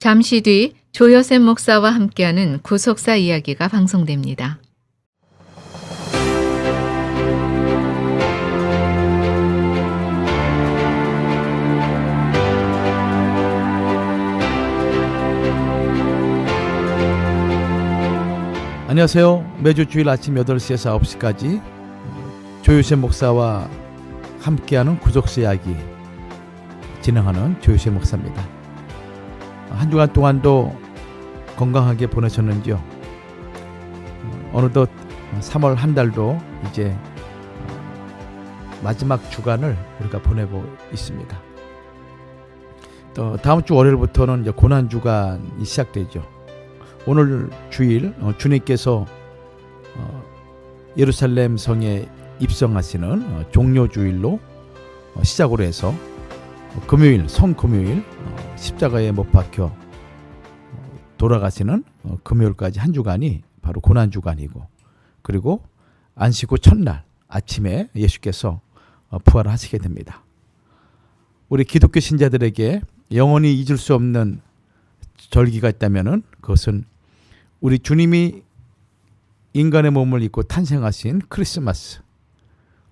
잠시 뒤 조여셉 목사와 함께하는 구속사 이야기가 방송됩니다. 안녕하세요. 매주 주일 아침 8시에서 9시까지 조요셉 목사와 함께하는 구속사 이야기 진행하는 조요셉 목사입니다. 한 주간 동안도 건강하게 보내셨는지요? 어느덧 3월 한 달도 이제 마지막 주간을 우리가 보내고 있습니다. 또 다음 주 월요일부터는 이제 고난 주간이 시작되죠. 오늘 주일 주님께서 예루살렘 성에 입성하시는 종료주일로 시작으로 해서 금요일, 성금요일 십자가에 못 박혀 돌아가시는 금요일까지 한 주간이 바로 고난주간이고, 그리고 안식 후 첫날 아침에 예수께서 부활하시게 됩니다. 우리 기독교 신자들에게 영원히 잊을 수 없는 절기가 있다면 그것은 우리 주님이 인간의 몸을 입고 탄생하신 크리스마스,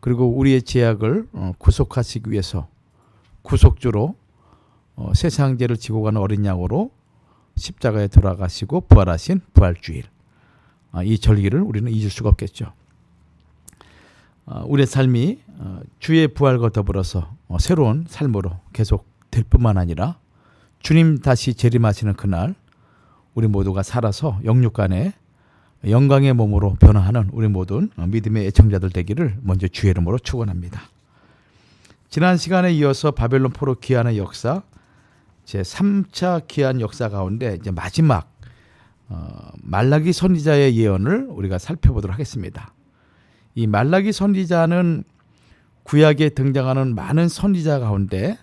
그리고 우리의 죄악을 구속하시기 위해서 구속주로 세상 죄를 지고 가는 어린 양으로 십자가에 돌아가시고 부활하신 부활주일, 이 절기를 우리는 잊을 수가 없겠죠. 우리의 삶이 주의 부활과 더불어서 새로운 삶으로 계속될 뿐만 아니라 주님 다시 재림하시는 그날 우리 모두가 살아서 영육간에 영광의 몸으로 변화하는 우리 모든 믿음의 애청자들 되기를 먼저 주의 이름으로 축원합니다. 지난 시간에 이어서 바벨론 포로 귀환의 역사, 제3차 귀환 역사 가운데 이제 마지막 말라기 선지자의 예언을 우리가 살펴보도록 하겠습니다. 이 말라기 선지자는 구약에 등장하는 많은 선지자 가운데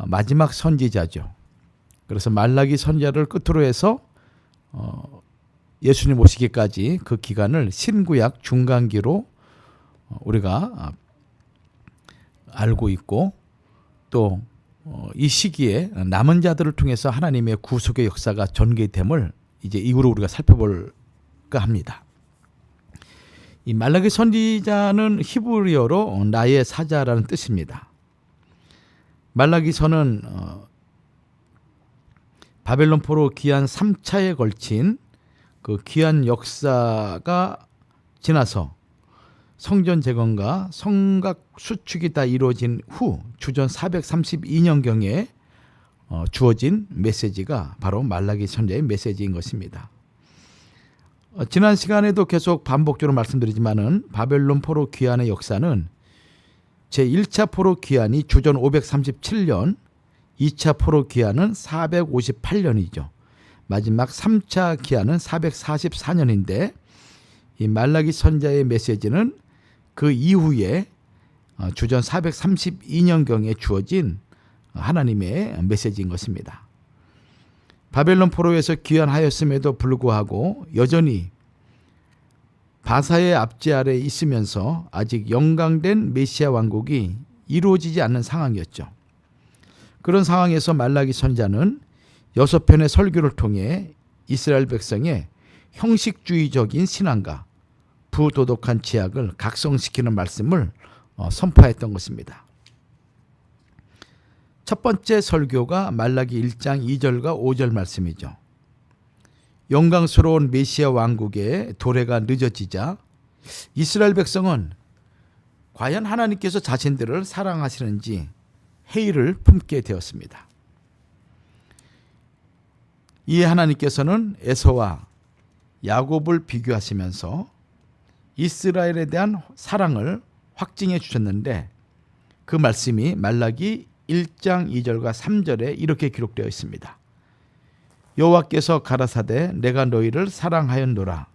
마지막 선지자죠. 그래서 말라기 선지자를 끝으로 해서 예수님 오시기까지 그 기간을 신구약 중간기로 우리가 알고 있고, 또 이 시기에 남은 자들을 통해서 하나님의 구속의 역사가 전개됨을 이제 이후로 우리가 살펴볼까 합니다. 이 말라기 선지자는 히브리어로 나의 사자라는 뜻입니다. 말라기서는 바벨론 포로 귀환 3차에 걸친 그 귀환 역사가 지나서 성전 재건과 성곽 수축이 다 이루어진 후 주전 432년경에 주어진 메시지가 바로 말라기 선지자의 메시지인 것입니다. 지난 시간에도 계속 반복적으로 말씀드리지만은 바벨론 포로 귀환의 역사는 제1차 포로 귀환이 주전 537년, 2차 포로 귀환은 458년이죠. 마지막 3차 귀환은 444년인데 이 말라기 선지자의 메시지는 그 이후에 주전 432년경에 주어진 하나님의 메시지인 것입니다. 바벨론 포로에서 귀환하였음에도 불구하고 여전히 바사의 압제 아래 있으면서 아직 영광된 메시아 왕국이 이루어지지 않는 상황이었죠. 그런 상황에서 말라기 선지자는 6편의 설교를 통해 이스라엘 백성의 형식주의적인 신앙과 부도덕한 죄악을 각성시키는 말씀을 선포했던 것입니다. 첫 번째 설교가 말라기 1장 2절과 5절 말씀이죠. 영광스러운 메시아 왕국의 도래가 늦어지자 이스라엘 백성은 과연 하나님께서 자신들을 사랑하시는지 회의를 품게 되었습니다. 이에 하나님께서는 에서와 야곱을 비교하시면서 이스라엘에 대한 사랑을 확증해 주셨는데, 그 말씀이 말라기 1장 2절과 3절에 이렇게 기록되어 있습니다. 여호와께서 가라사대 내가 너희를 사랑하였노라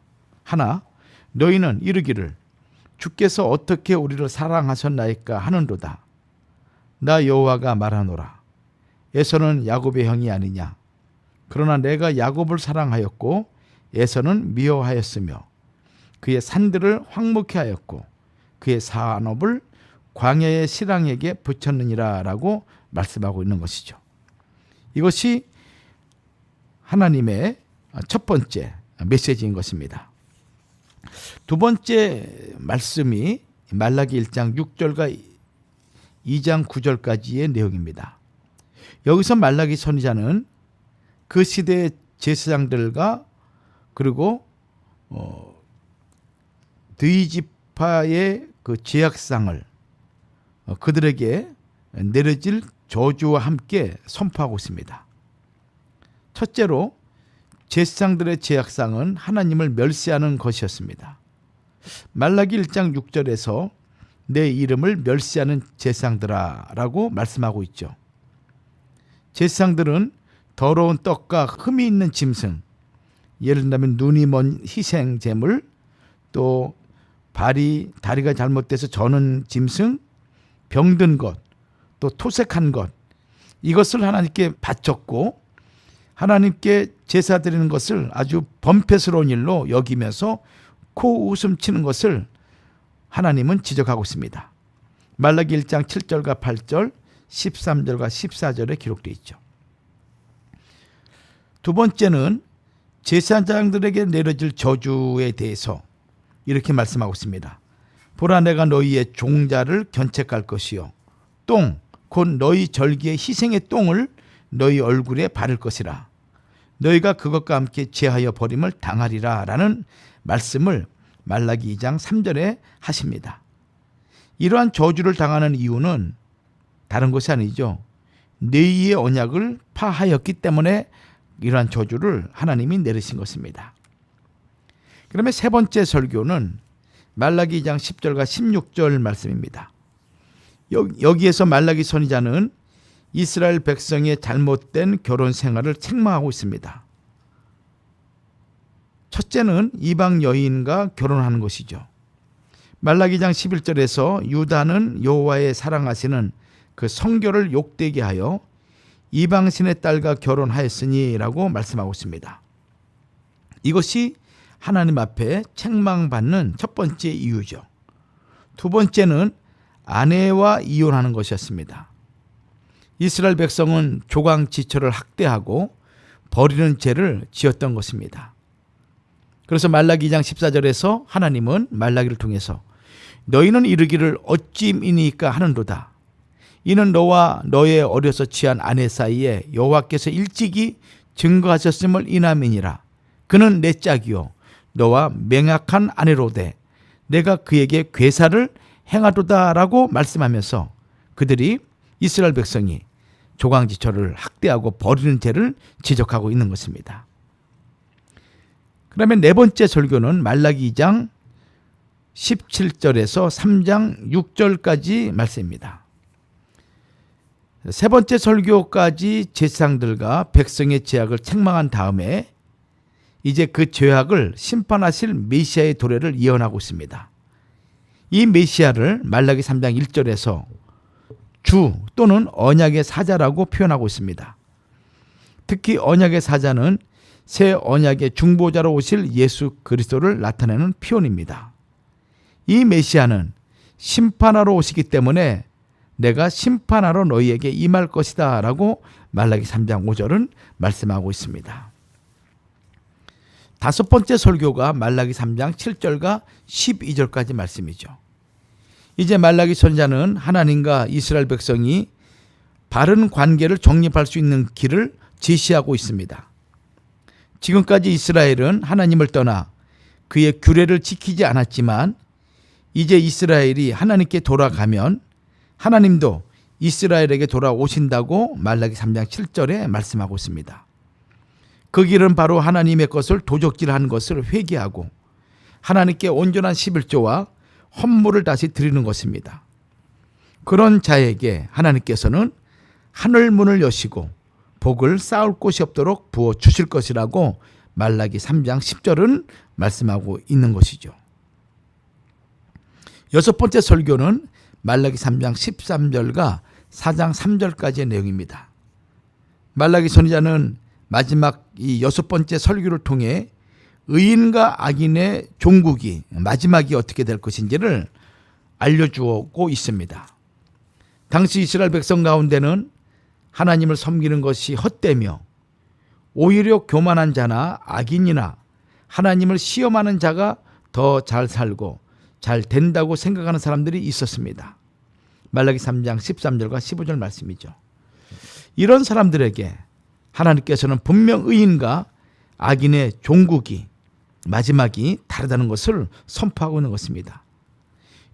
하나 너희는 이르기를 주께서 어떻게 우리를 사랑하셨나이까 하는도다. 나 여호와가 말하노라. 에서는 야곱의 형이 아니냐. 그러나 내가 야곱을 사랑하였고 에서는 미워하였으며 그의 산들을 황무케 하였고 그의 산업을 광야의 실랑에게 붙였느니라 라고 말씀하고 있는 것이죠. 이것이 하나님의 첫 번째 메시지인 것입니다. 두 번째 말씀이 말라기 1장 6절과 2장 9절까지의 내용입니다. 여기서 말라기 선지자는 그 시대의 제사장들과 그리고 드이지파의 그 죄악상을 그들에게 내려질 저주와 함께 선포하고 있습니다. 첫째로 제사장들의 죄악상은 하나님을 멸시하는 것이었습니다. 말라기 1장 6절에서 내 이름을 멸시하는 제사장들아 라고 말씀하고 있죠. 제사장들은 더러운 떡과 흠이 있는 짐승, 예를 들면 눈이 먼 희생 제물, 또 다리가 잘못돼서 저는 짐승, 병든 것, 또 토색한 것, 이것을 하나님께 바쳤고 하나님께 제사 드리는 것을 아주 범패스러운 일로 여기면서 코웃음 치는 것을 하나님은 지적하고 있습니다. 말라기 1장 7절과 8절, 13절과 14절에 기록되어 있죠. 두 번째는 제사장들에게 내려질 저주에 대해서 이렇게 말씀하고 있습니다. 보라, 내가 너희의 종자를 견책할 것이요 똥, 곧 너희 절기의 희생의 똥을 너희 얼굴에 바를 것이라. 너희가 그것과 함께 제하여 버림을 당하리라 라는 말씀을 말라기 2장 3절에 하십니다. 이러한 저주를 당하는 이유는 다른 것이 아니죠. 너희의 언약을 파하였기 때문에 이러한 저주를 하나님이 내리신 것입니다. 그러면 세 번째 설교는 말라기 2장 10절과 16절 말씀입니다. 여기에서 말라기 선지자는 이스라엘 백성의 잘못된 결혼 생활을 책망하고 있습니다. 첫째는 이방 여인과 결혼하는 것이죠. 말라기 2장 11절에서 유다는 여호와의 사랑하시는 그 성결을 욕되게 하여 이방신의 딸과 결혼하였으니 라고 말씀하고 있습니다. 이것이 하나님 앞에 책망받는 첫 번째 이유죠. 두 번째는 아내와 이혼하는 것이었습니다. 이스라엘 백성은 조강지처를 학대하고 버리는 죄를 지었던 것입니다. 그래서 말라기 2장 14절에서 하나님은 말라기를 통해서 너희는 이르기를 어찌이니까 하는도다. 이는 너와 너의 어려서 취한 아내 사이에 여호와께서 일찍이 증거하셨음을 인함이니라. 그는 내 짝이요 너와 맹약한 아내로되 내가 그에게 괴사를 행하도다 라고 말씀하면서 그들이 이스라엘 백성이 조강지처를 학대하고 버리는 죄를 지적하고 있는 것입니다. 그러면 네 번째 설교는 말라기 2장 17절에서 3장 6절까지 말씀입니다. 세 번째 설교까지 제사장들과 백성의 죄악을 책망한 다음에 이제 그 죄악을 심판하실 메시아의 도래를 예언하고 있습니다. 이 메시아를 말라기 3장 1절에서 주 또는 언약의 사자라고 표현하고 있습니다. 특히 언약의 사자는 새 언약의 중보자로 오실 예수 그리스도를 나타내는 표현입니다. 이 메시아는 심판하러 오시기 때문에 내가 심판하러 너희에게 임할 것이다 라고 말라기 3장 5절은 말씀하고 있습니다. 다섯 번째 설교가 말라기 3장 7절과 12절까지 말씀이죠. 이제 말라기 선지자는 하나님과 이스라엘 백성이 바른 관계를 정립할 수 있는 길을 제시하고 있습니다. 지금까지 이스라엘은 하나님을 떠나 그의 규례를 지키지 않았지만 이제 이스라엘이 하나님께 돌아가면 하나님도 이스라엘에게 돌아오신다고 말라기 3장 7절에 말씀하고 있습니다. 그 길은 바로 하나님의 것을 도적질한 것을 회개하고 하나님께 온전한 11조와 헌물을 다시 드리는 것입니다. 그런 자에게 하나님께서는 하늘 문을 여시고 복을 쌓을 곳이 없도록 부어 주실 것이라고 말라기 3장 10절은 말씀하고 있는 것이죠. 여섯 번째 설교는 말라기 3장 13절과 4장 3절까지의 내용입니다. 말라기 선지자는 마지막 이 여섯 번째 설교를 통해 의인과 악인의 종국이 마지막이 어떻게 될 것인지를 알려주고 있습니다. 당시 이스라엘 백성 가운데는 하나님을 섬기는 것이 헛되며 오히려 교만한 자나 악인이나 하나님을 시험하는 자가 더 잘 살고 잘 된다고 생각하는 사람들이 있었습니다. 말라기 3장 13절과 15절 말씀이죠. 이런 사람들에게 하나님께서는 분명 의인과 악인의 종국이 마지막이 다르다는 것을 선포하고 있는 것입니다.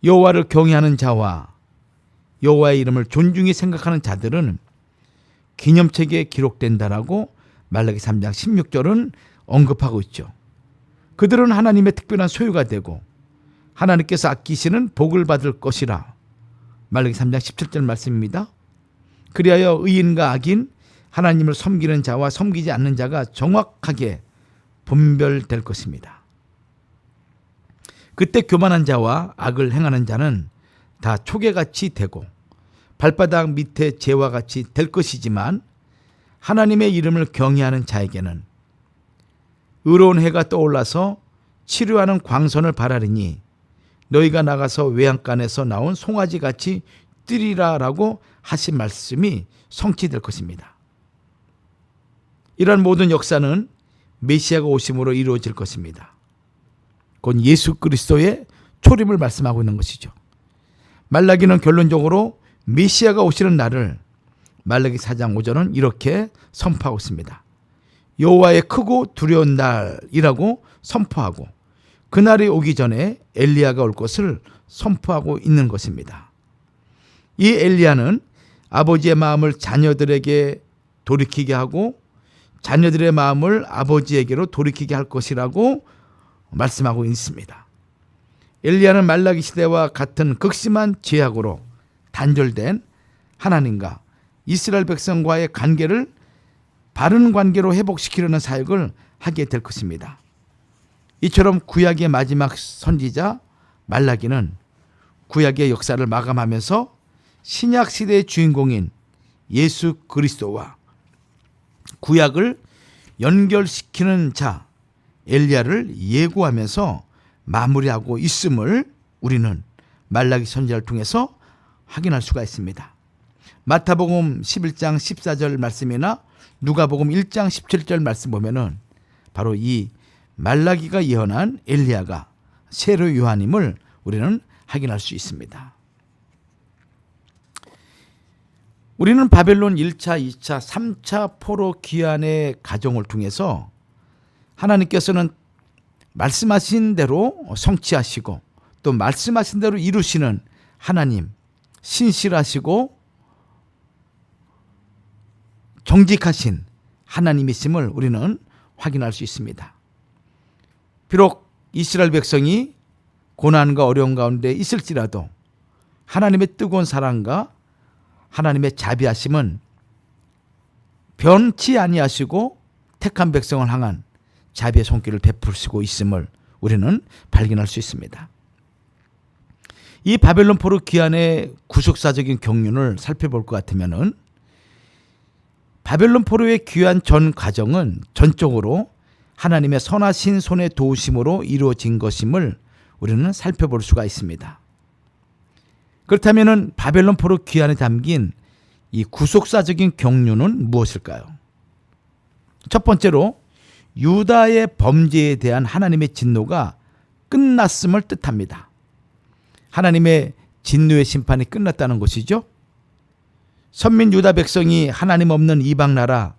여호와를 경외하는 자와 여호와의 이름을 존중히 생각하는 자들은 기념책에 기록된다라고 말라기 3장 16절은 언급하고 있죠. 그들은 하나님의 특별한 소유가 되고 하나님께서 아끼시는 복을 받을 것이라. 말라기 3장 17절 말씀입니다. 그리하여 의인과 악인, 하나님을 섬기는 자와 섬기지 않는 자가 정확하게 분별될 것입니다. 그때 교만한 자와 악을 행하는 자는 다 초계같이 되고 발바닥 밑에 재와 같이 될 것이지만 하나님의 이름을 경외하는 자에게는 의로운 해가 떠올라서 치료하는 광선을 바라리니 너희가 나가서 외양간에서 나온 송아지같이 뛰리라라고 하신 말씀이 성취될 것입니다. 이러한 모든 역사는 메시아가 오심으로 이루어질 것입니다. 곧 예수 그리스도의 초림을 말씀하고 있는 것이죠. 말라기는 결론적으로 메시아가 오시는 날을 말라기 4장 5절은 이렇게 선포하고 있습니다. 여호와의 크고 두려운 날이라고 선포하고 그날이 오기 전에 엘리야가 올 것을 선포하고 있는 것입니다. 이 엘리야는 아버지의 마음을 자녀들에게 돌이키게 하고 자녀들의 마음을 아버지에게로 돌이키게 할 것이라고 말씀하고 있습니다. 엘리야는 말라기 시대와 같은 극심한 죄악으로 단절된 하나님과 이스라엘 백성과의 관계를 바른 관계로 회복시키려는 사역을 하게 될 것입니다. 이처럼 구약의 마지막 선지자 말라기는 구약의 역사를 마감하면서 신약 시대의 주인공인 예수 그리스도와 구약을 연결시키는 자 엘리야를 예고하면서 마무리하고 있음을 우리는 말라기 선지자를 통해서 확인할 수가 있습니다. 마태복음 11장 14절 말씀이나 누가복음 1장 17절 말씀 보면은 바로 이 말라기가 예언한 엘리야가 세례 요한임을 우리는 확인할 수 있습니다. 우리는 바벨론 1차, 2차, 3차 포로 귀환의 과정을 통해서 하나님께서는 말씀하신 대로 성취하시고 또 말씀하신 대로 이루시는 하나님, 신실하시고 정직하신 하나님이심을 우리는 확인할 수 있습니다. 비록 이스라엘 백성이 고난과 어려움 가운데 있을지라도 하나님의 뜨거운 사랑과 하나님의 자비하심은 변치 아니하시고 택한 백성을 향한 자비의 손길을 베푸시고 있음을 우리는 발견할 수 있습니다. 이 바벨론 포로 귀환의 구속사적인 경륜을 살펴볼 것 같으면은 바벨론 포로의 귀환 전 과정은 전적으로 하나님의 선하신 손의 도우심으로 이루어진 것임을 우리는 살펴볼 수가 있습니다. 그렇다면 바벨론 포로 귀환에 담긴 이 구속사적인 경륜은 무엇일까요? 첫 번째로 유다의 범죄에 대한 하나님의 진노가 끝났음을 뜻합니다. 하나님의 진노의 심판이 끝났다는 것이죠. 선민 유다 백성이 하나님 없는 이방 나라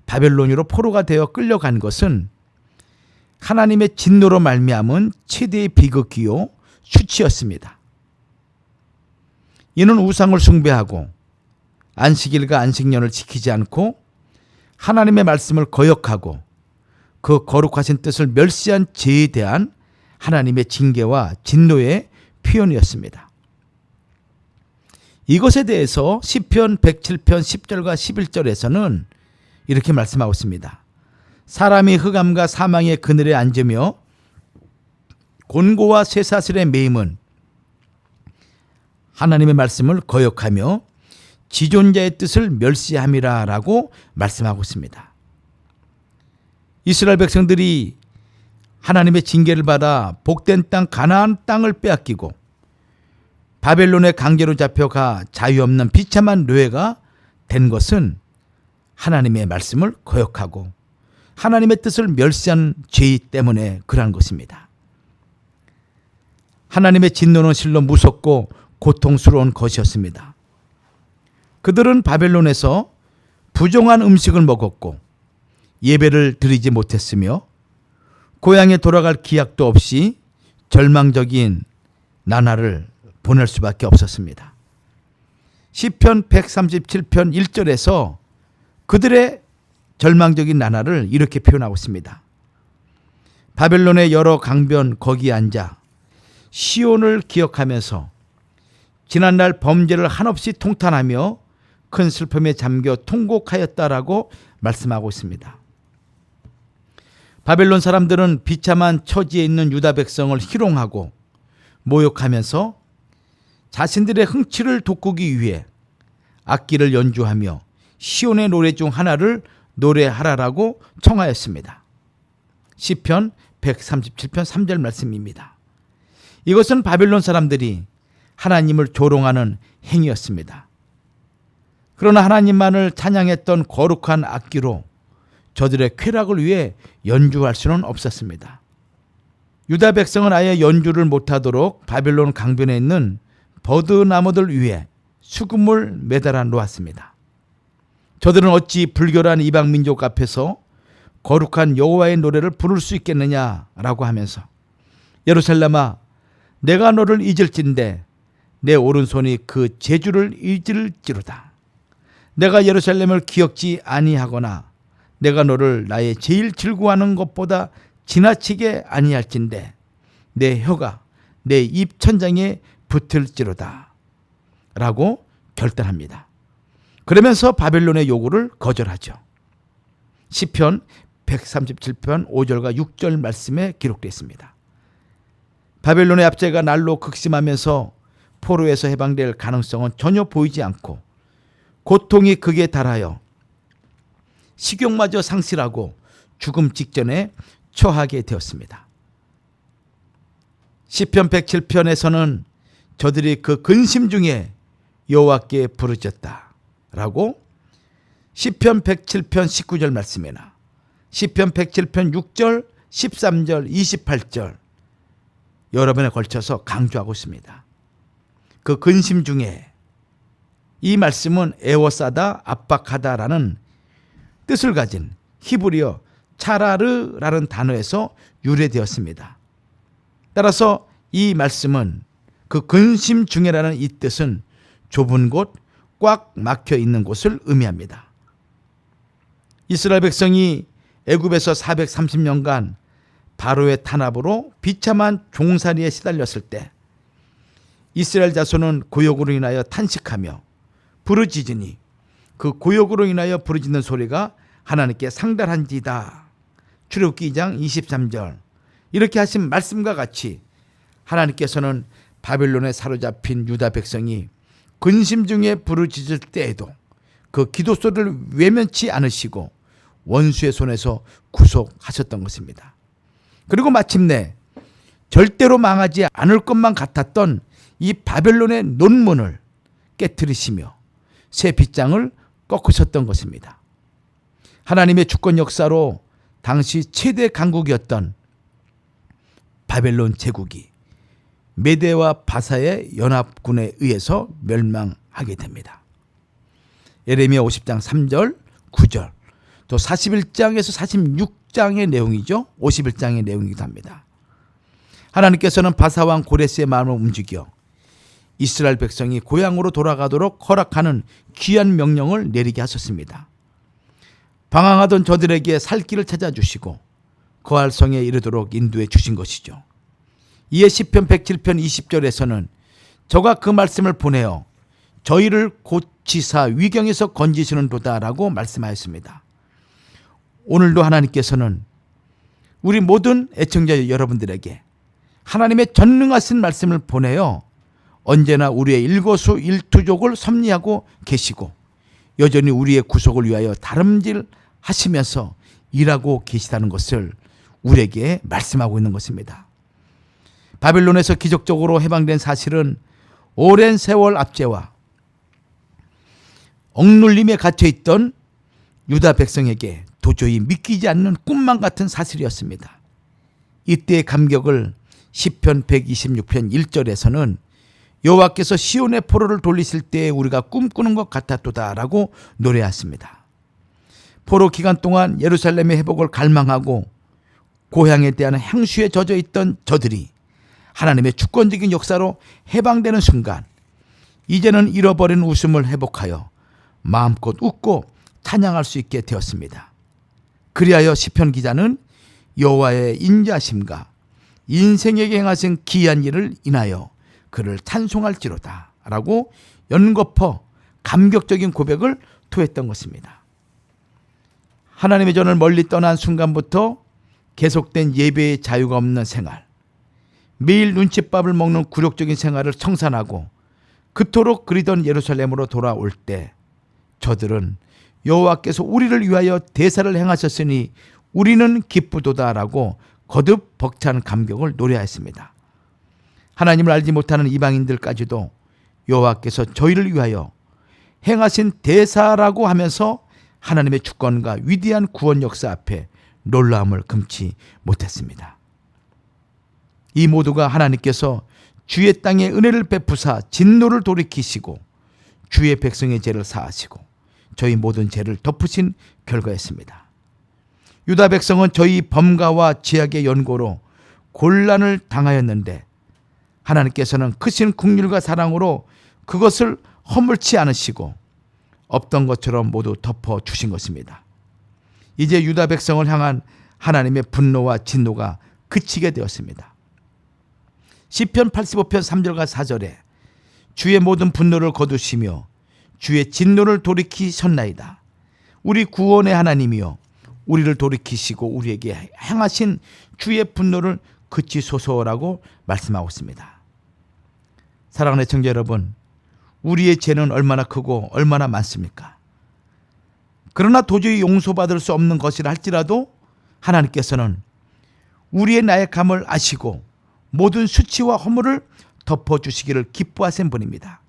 바벨론으로 포로가 되어 끌려간 것은 하나님의 진노로 말미암은 최대의 비극이요 수치였습니다. 이는 우상을 숭배하고 안식일과 안식년을 지키지 않고 하나님의 말씀을 거역하고 그 거룩하신 뜻을 멸시한 죄에 대한 하나님의 징계와 진노의 표현이었습니다. 이것에 대해서 시편 107편 10절과 11절에서는 이렇게 말씀하고 있습니다. 사람이 흑암과 사망의 그늘에 앉으며 곤고와 쇠사슬에 매임은 하나님의 말씀을 거역하며 지존자의 뜻을 멸시함이라 라고 말씀하고 있습니다. 이스라엘 백성들이 하나님의 징계를 받아 복된 땅 가나안 땅을 빼앗기고 바벨론의 강제로 잡혀가 자유 없는 비참한 노예가 된 것은 하나님의 말씀을 거역하고 하나님의 뜻을 멸시한 죄 때문에 그러한 것입니다. 하나님의 진노는 실로 무섭고 고통스러운 것이었습니다. 그들은 바벨론에서 부정한 음식을 먹었고 예배를 드리지 못했으며 고향에 돌아갈 기약도 없이 절망적인 나날을 보낼 수밖에 없었습니다. 시편 137편 1절에서 그들의 절망적인 나날을 이렇게 표현하고 있습니다. 바벨론의 여러 강변 거기에 앉아 시온을 기억하면서 지난날 범죄를 한없이 통탄하며 큰 슬픔에 잠겨 통곡하였다라고 말씀하고 있습니다. 바벨론 사람들은 비참한 처지에 있는 유다 백성을 희롱하고 모욕하면서 자신들의 흥취를 돋구기 위해 악기를 연주하며 시온의 노래 중 하나를 노래하라라고 청하였습니다. 시편 137편 3절 말씀입니다. 이것은 바벨론 사람들이 하나님을 조롱하는 행위였습니다. 그러나 하나님만을 찬양했던 거룩한 악기로 저들의 쾌락을 위해 연주할 수는 없었습니다. 유다 백성은 아예 연주를 못하도록 바벨론 강변에 있는 버드나무들 위에 수금을 매달아 놓았습니다. 저들은 어찌 불결한 이방 민족 앞에서 거룩한 여호와의 노래를 부를 수 있겠느냐라고 하면서 예루살렘아 내가 너를 잊을진대 내 오른손이 그 제주를 잊을지로다. 내가 예루살렘을 기억지 아니하거나 내가 너를 나의 제일 즐거워하는 것보다 지나치게 아니할진대 내 혀가 내 입 천장에 붙을지로다 라고 결단합니다. 그러면서 바벨론의 요구를 거절하죠. 시편 137편 5절과 6절 말씀에 기록되어 있습니다. 바벨론의 압제가 날로 극심하면서 포로에서 해방될 가능성은 전혀 보이지 않고 고통이 극에 달하여 식욕마저 상실하고 죽음 직전에 처하게 되었습니다. 시편 107편에서는 저들이 그 근심 중에 여호와께 부르짖었다라고 시편 107편 19절 말씀이나 시편 107편 6절, 13절, 28절 여러 번에 걸쳐서 강조하고 있습니다. 그 근심 중에 이 말씀은 애워싸다, 압박하다라는 뜻을 가진 히브리어 차라르라는 단어에서 유래되었습니다. 따라서 이 말씀은 그 근심 중에라는 이 뜻은 좁은 곳, 꽉 막혀 있는 곳을 의미합니다. 이스라엘 백성이 애굽에서 430년간 바로의 탄압으로 비참한 종살이에 시달렸을 때 이스라엘 자손은 고역으로 인하여 탄식하며 부르짖으니 그 고역으로 인하여 부르짖는 소리가 하나님께 상달한지다. 출애굽기 2장 23절 이렇게 하신 말씀과 같이 하나님께서는 바벨론에 사로잡힌 유다 백성이 근심 중에 부르짖을 때에도 그 기도 소리를 외면치 않으시고 원수의 손에서 구속하셨던 것입니다. 그리고 마침내 절대로 망하지 않을 것만 같았던 이 바벨론의 논문을 깨트리시며 새 빗장을 꺾으셨던 것입니다. 하나님의 주권 역사로 당시 최대 강국이었던 바벨론 제국이 메대와 바사의 연합군에 의해서 멸망하게 됩니다. 예레미야 50장 3절 9절 또 41장에서 46장의 내용이죠. 51장의 내용이기도 합니다. 하나님께서는 바사왕 고레스의 마음을 움직여 이스라엘 백성이 고향으로 돌아가도록 허락하는 귀한 명령을 내리게 하셨습니다. 방황하던 저들에게 살 길을 찾아주시고 거할 성에 이르도록 인도해 주신 것이죠. 이에 시편 107편 20절에서는 저가 그 말씀을 보내어 저희를 고치사 위경에서 건지시는 도다라고 말씀하였습니다. 오늘도 하나님께서는 우리 모든 애청자 여러분들에게 하나님의 전능하신 말씀을 보내어 언제나 우리의 일거수일투족을 섭리하고 계시고 여전히 우리의 구속을 위하여 다름질하시면서 일하고 계시다는 것을 우리에게 말씀하고 있는 것입니다. 바벨론에서 기적적으로 해방된 사실은 오랜 세월 압제와 억눌림에 갇혀있던 유다 백성에게 도저히 믿기지 않는 꿈만 같은 사실이었습니다. 이때의 감격을 시편 126편 1절에서는 여호와께서 시온의 포로를 돌리실 때에 우리가 꿈꾸는 것 같았도다라고 노래했습니다. 포로 기간 동안 예루살렘의 회복을 갈망하고 고향에 대한 향수에 젖어 있던 저들이 하나님의 주권적인 역사로 해방되는 순간 이제는 잃어버린 웃음을 회복하여 마음껏 웃고 찬양할 수 있게 되었습니다. 그리하여 시편 기자는 여호와의 인자심과 인생에게 행하신 기이한 일을 인하여 그를 찬송할지로다 라고 연거푸 감격적인 고백을 토했던 것입니다. 하나님의 전을 멀리 떠난 순간부터 계속된 예배의 자유가 없는 생활, 매일 눈칫밥을 먹는 굴욕적인 생활을 청산하고 그토록 그리던 예루살렘으로 돌아올 때 저들은 여호와께서 우리를 위하여 대사를 행하셨으니 우리는 기쁘도다라고 거듭 벅찬 감격을 노래하였습니다. 하나님을 알지 못하는 이방인들까지도 여호와께서 저희를 위하여 행하신 대사라고 하면서 하나님의 주권과 위대한 구원 역사 앞에 놀라움을 금치 못했습니다. 이 모두가 하나님께서 주의 땅에 은혜를 베푸사 진노를 돌이키시고 주의 백성의 죄를 사하시고 저희 모든 죄를 덮으신 결과였습니다. 유다 백성은 저희 범가와 죄악의 연고로 곤란을 당하였는데 하나님께서는 크신 긍휼과 사랑으로 그것을 허물지 않으시고 없던 것처럼 모두 덮어주신 것입니다. 이제 유다 백성을 향한 하나님의 분노와 진노가 그치게 되었습니다. 시편 85편 3절과 4절에 주의 모든 분노를 거두시며 주의 진노를 돌이키셨나이다. 우리 구원의 하나님이여 우리를 돌이키시고 우리에게 행하신 주의 분노를 그치소서라고 말씀하고 있습니다. 사랑하는 애청자 여러분, 우리의 죄는 얼마나 크고 얼마나 많습니까? 그러나 도저히 용서받을 수 없는 것이라 할지라도 하나님께서는 우리의 나약함을 아시고 모든 수치와 허물을 덮어주시기를 기뻐하신 분입니다.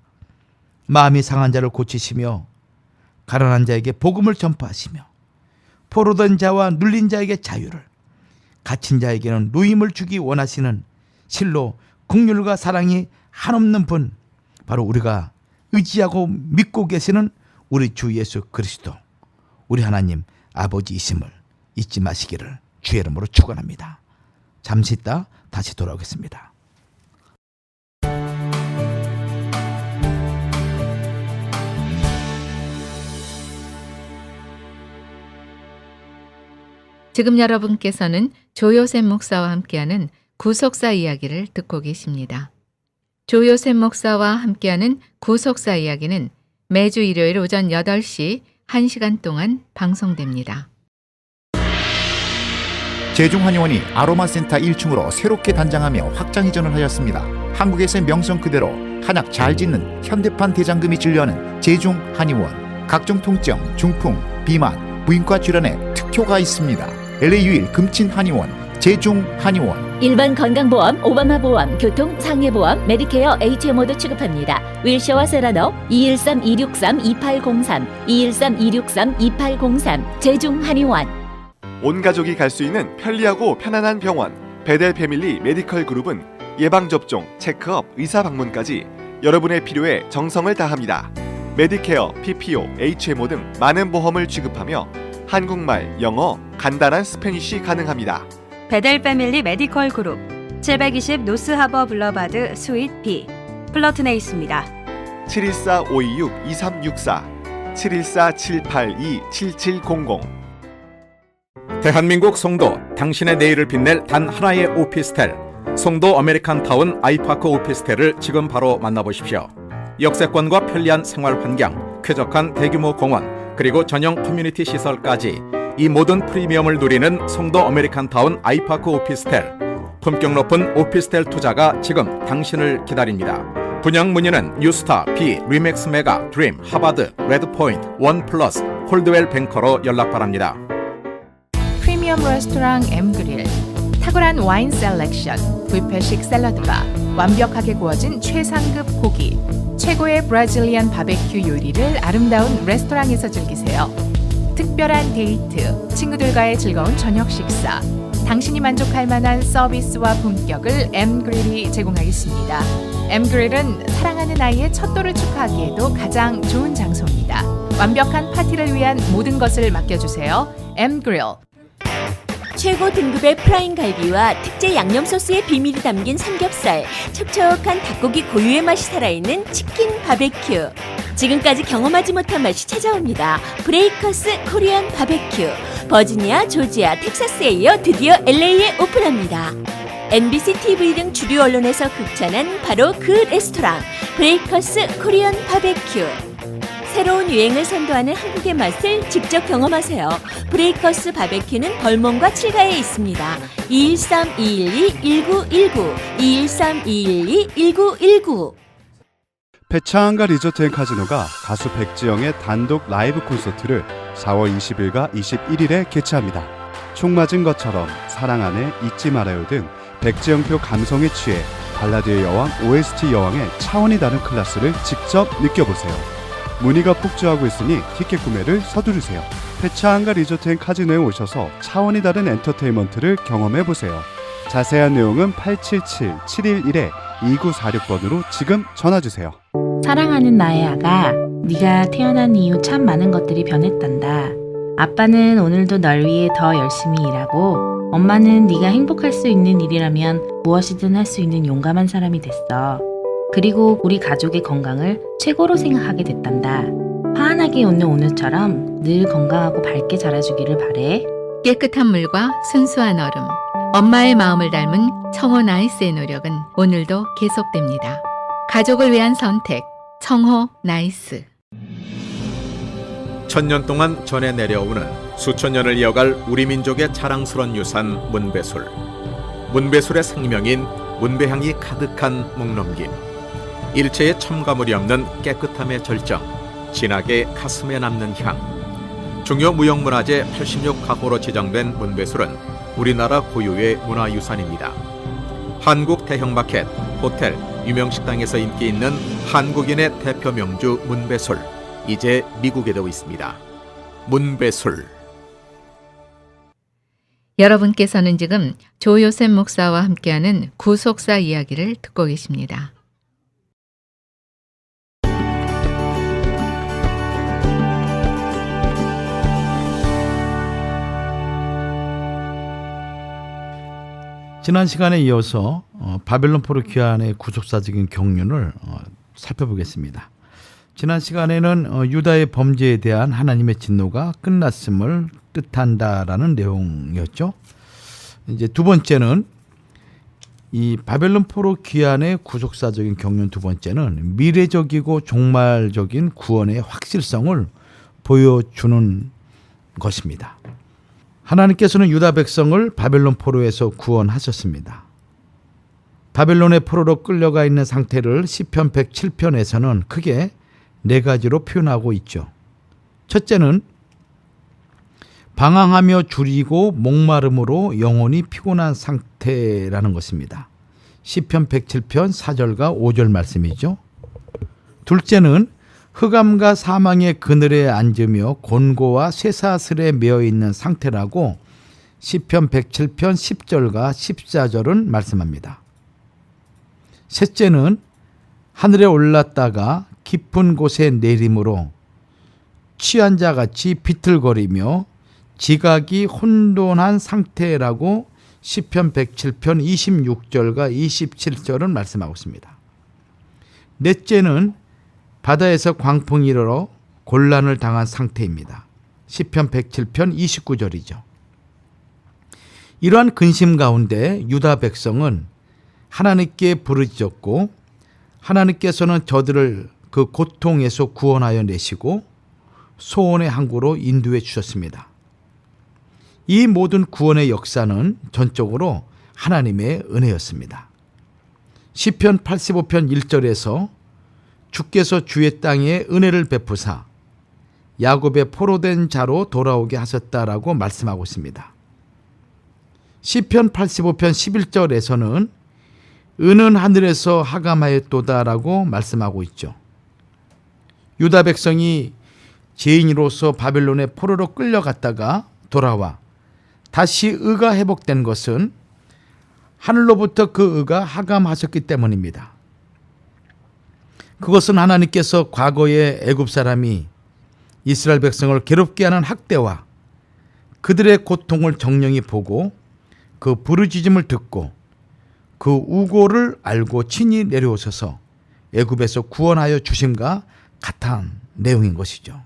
마음이 상한 자를 고치시며 가난한 자에게 복음을 전파하시며 포로된 자와 눌린 자에게 자유를, 갇힌 자에게는 누임을 주기 원하시는 실로 긍휼과 사랑이 한없는 분, 바로 우리가 의지하고 믿고 계시는 우리 주 예수 그리스도, 우리 하나님 아버지이심을 잊지 마시기를 주의 이름으로 축원합니다. 잠시 있다 다시 돌아오겠습니다. 지금 여러분께서는 조요셉 목사와 함께하는 구속사 이야기를 듣고 계십니다. 조요셉 목사와 함께하는 구속사 이야기는 매주 일요일 오전 8시 1시간 동안 방송됩니다. 제중한의원이 아로마센터 1층으로 새롭게 단장하며 확장 이전을 하였습니다. 한국에서의 명성 그대로 한약 잘 짓는 현대판 대장금이 진료하는 제중한의원. 각종 통증, 중풍, 비만, 무인과 질환에 특효가 있습니다. LA 유일 금친한의원 제중한의원. 일반 건강보험, 오바마 보험, 교통, 상해보험, 메디케어, HMO도 취급합니다. 윌셔와 세라노 213-263-2803 213-263-2803 제중한의원. 온 가족이 갈 수 있는 편리하고 편안한 병원 베델 패밀리 메디컬 그룹은 예방접종, 체크업, 의사 방문까지 여러분의 필요에 정성을 다합니다. 메디케어, PPO, HMO 등 많은 보험을 취급하며 한국말, 영어, 간단한 스페니쉬 가능합니다. 베델 패밀리 메디컬 그룹 720 노스하버 블러바드 스윗 B 플러튼에 있습니다. 714-526-2364 714-782-7700. 대한민국 송도, 당신의 내일을 빛낼 단 하나의 오피스텔, 송도 아메리칸타운 아이파크 오피스텔을 지금 바로 만나보십시오. 역세권과 편리한 생활 환경, 쾌적한 대규모 공원, 그리고 전용 커뮤니티 시설까지 이 모든 프리미엄을 누리는 송도 아메리칸타운 아이파크 오피스텔. 품격 높은 오피스텔 투자가 지금 당신을 기다립니다. 분양 문의는 뉴스타, B, 리맥스 메가, 드림, 하바드, 레드포인트, 원플러스, 홀드웰 뱅커로 연락 바랍니다. 프리미엄 레스토랑 M 그릴, 탁월한 와인 셀렉션, 뷔페식 샐러드바, 완벽하게 구워진 최상급 고기, 최고의 브라질리안 바베큐 요리를 아름다운 레스토랑에서 즐기세요. 특별한 데이트, 친구들과의 즐거운 저녁 식사, 당신이 만족할 만한 서비스와 품격을 엠그릴이 제공하겠습니다. 엠그릴은 사랑하는 아이의 첫돌을 축하하기에도 가장 좋은 장소입니다. 완벽한 파티를 위한 모든 것을 맡겨주세요. 엠그릴. 최고 등급의 프라임 갈비와 특제 양념 소스의 비밀이 담긴 삼겹살, 촉촉한 닭고기 고유의 맛이 살아있는 치킨 바베큐. 지금까지 경험하지 못한 맛이 찾아옵니다. 브레이커스 코리안 바베큐. 버지니아, 조지아, 텍사스에 이어 드디어 LA에 오픈합니다. NBC TV 등 주류 언론에서 극찬한 바로 그 레스토랑, 브레이커스 코리안 바베큐. 새로운 유행을 선도하는 한국의 맛을 직접 경험하세요. 브레이커스 바베큐는 벌몬과 칠가에 있습니다. 213-212-1919, 213-212-1919. 배창한가 리조트앤카지노가 가수 백지영의 단독 라이브 콘서트를 4월 20일과 21일에 개최합니다. 총 맞은 것처럼 사랑 안에 잊지 말아요 등 백지영표 감성에 취해 발라드의 여왕, OST 여왕의 차원이 다른 클래스를 직접 느껴보세요. 문의가 폭주하고 있으니 티켓 구매를 서두르세요. 배창한가 리조트앤카지노에 오셔서 차원이 다른 엔터테인먼트를 경험해보세요. 자세한 내용은 877-711-2946번으로 지금 전화주세요. 사랑하는 나의 아가, 네가 태어난 이후 참 많은 것들이 변했단다. 아빠는 오늘도 널 위해 더 열심히 일하고, 엄마는 네가 행복할 수 있는 일이라면 무엇이든 할 수 있는 용감한 사람이 됐어. 그리고 우리 가족의 건강을 최고로 생각하게 됐단다. 환하게 웃는 오늘처럼 늘 건강하고 밝게 자라주기를 바래. 깨끗한 물과 순수한 얼음, 엄마의 마음을 닮은 청호 나이스의 노력은 오늘도 계속됩니다. 가족을 위한 선택, 청호 나이스. 천년 동안 전해 내려오는 수천 년을 이어갈 우리 민족의 자랑스러운 유산 문배술. 문배술의 생명인 문배향이 가득한 묵넘김. 일체의 첨가물이 없는 깨끗함의 절정, 진하게 가슴에 남는 향. 중요 무형문화재 86가구로 지정된 문배술은 우리나라 고유의 문화유산입니다. 한국 대형마켓, 호텔, 유명식당에서 인기 있는 한국인의 대표 명주 문배술. 이제 미국에도 있습니다. 문배술. 여러분께서는 지금 조요셉 목사와 함께하는 구속사 이야기를 듣고 계십니다. 지난 시간에 이어서 바벨론 포로 귀환의 구속사적인 경륜을 살펴보겠습니다. 지난 시간에는 유다의 범죄에 대한 하나님의 진노가 끝났음을 뜻한다라는 내용이었죠. 이제 두 번째는 이 바벨론 포로 귀환의 구속사적인 경륜 두 번째는 미래적이고 종말적인 구원의 확실성을 보여주는 것입니다. 하나님께서는 유다 백성을 바벨론 포로에서 구원하셨습니다. 바벨론의 포로로 끌려가 있는 상태를 시편 107편에서는 크게 네 가지로 표현하고 있죠. 첫째는 방황하며 줄이고 목마름으로 영혼이 피곤한 상태라는 것입니다. 시편 107편 4절과 5절 말씀이죠. 둘째는 흑암과 사망의 그늘에 앉으며 곤고와 쇠사슬에 매어 있는 상태라고 시편 107편 10절과 14절은 말씀합니다. 셋째는 하늘에 올랐다가 깊은 곳에 내림으로 취한 자같이 비틀거리며 지각이 혼돈한 상태라고 시편 107편 26절과 27절은 말씀하고 있습니다. 넷째는 바다에서 광풍이 일어 곤란을 당한 상태입니다. 시편 107편 29절이죠. 이러한 근심 가운데 유다 백성은 하나님께 부르짖었고 하나님께서는 저들을 그 고통에서 구원하여 내시고 소원의 항구로 인도해 주셨습니다. 이 모든 구원의 역사는 전적으로 하나님의 은혜였습니다. 시편 85편 1절에서 주께서 주의 땅에 은혜를 베푸사 야곱의 포로된 자로 돌아오게 하셨다라고 말씀하고 있습니다. 시편 85편 11절에서는 은은 하늘에서 하감하였도다라고 말씀하고 있죠. 유다 백성이 죄인으로서 바벨론의 포로로 끌려갔다가 돌아와 다시 의가 회복된 것은 하늘로부터 그 의가 하감하셨기 때문입니다. 그것은 하나님께서 과거의 애굽 사람이 이스라엘 백성을 괴롭게 하는 학대와 그들의 고통을 정령히 보고 그 부르짖음을 듣고 그 우고를 알고 친히 내려오셔서 애굽에서 구원하여 주심과 같은 내용인 것이죠.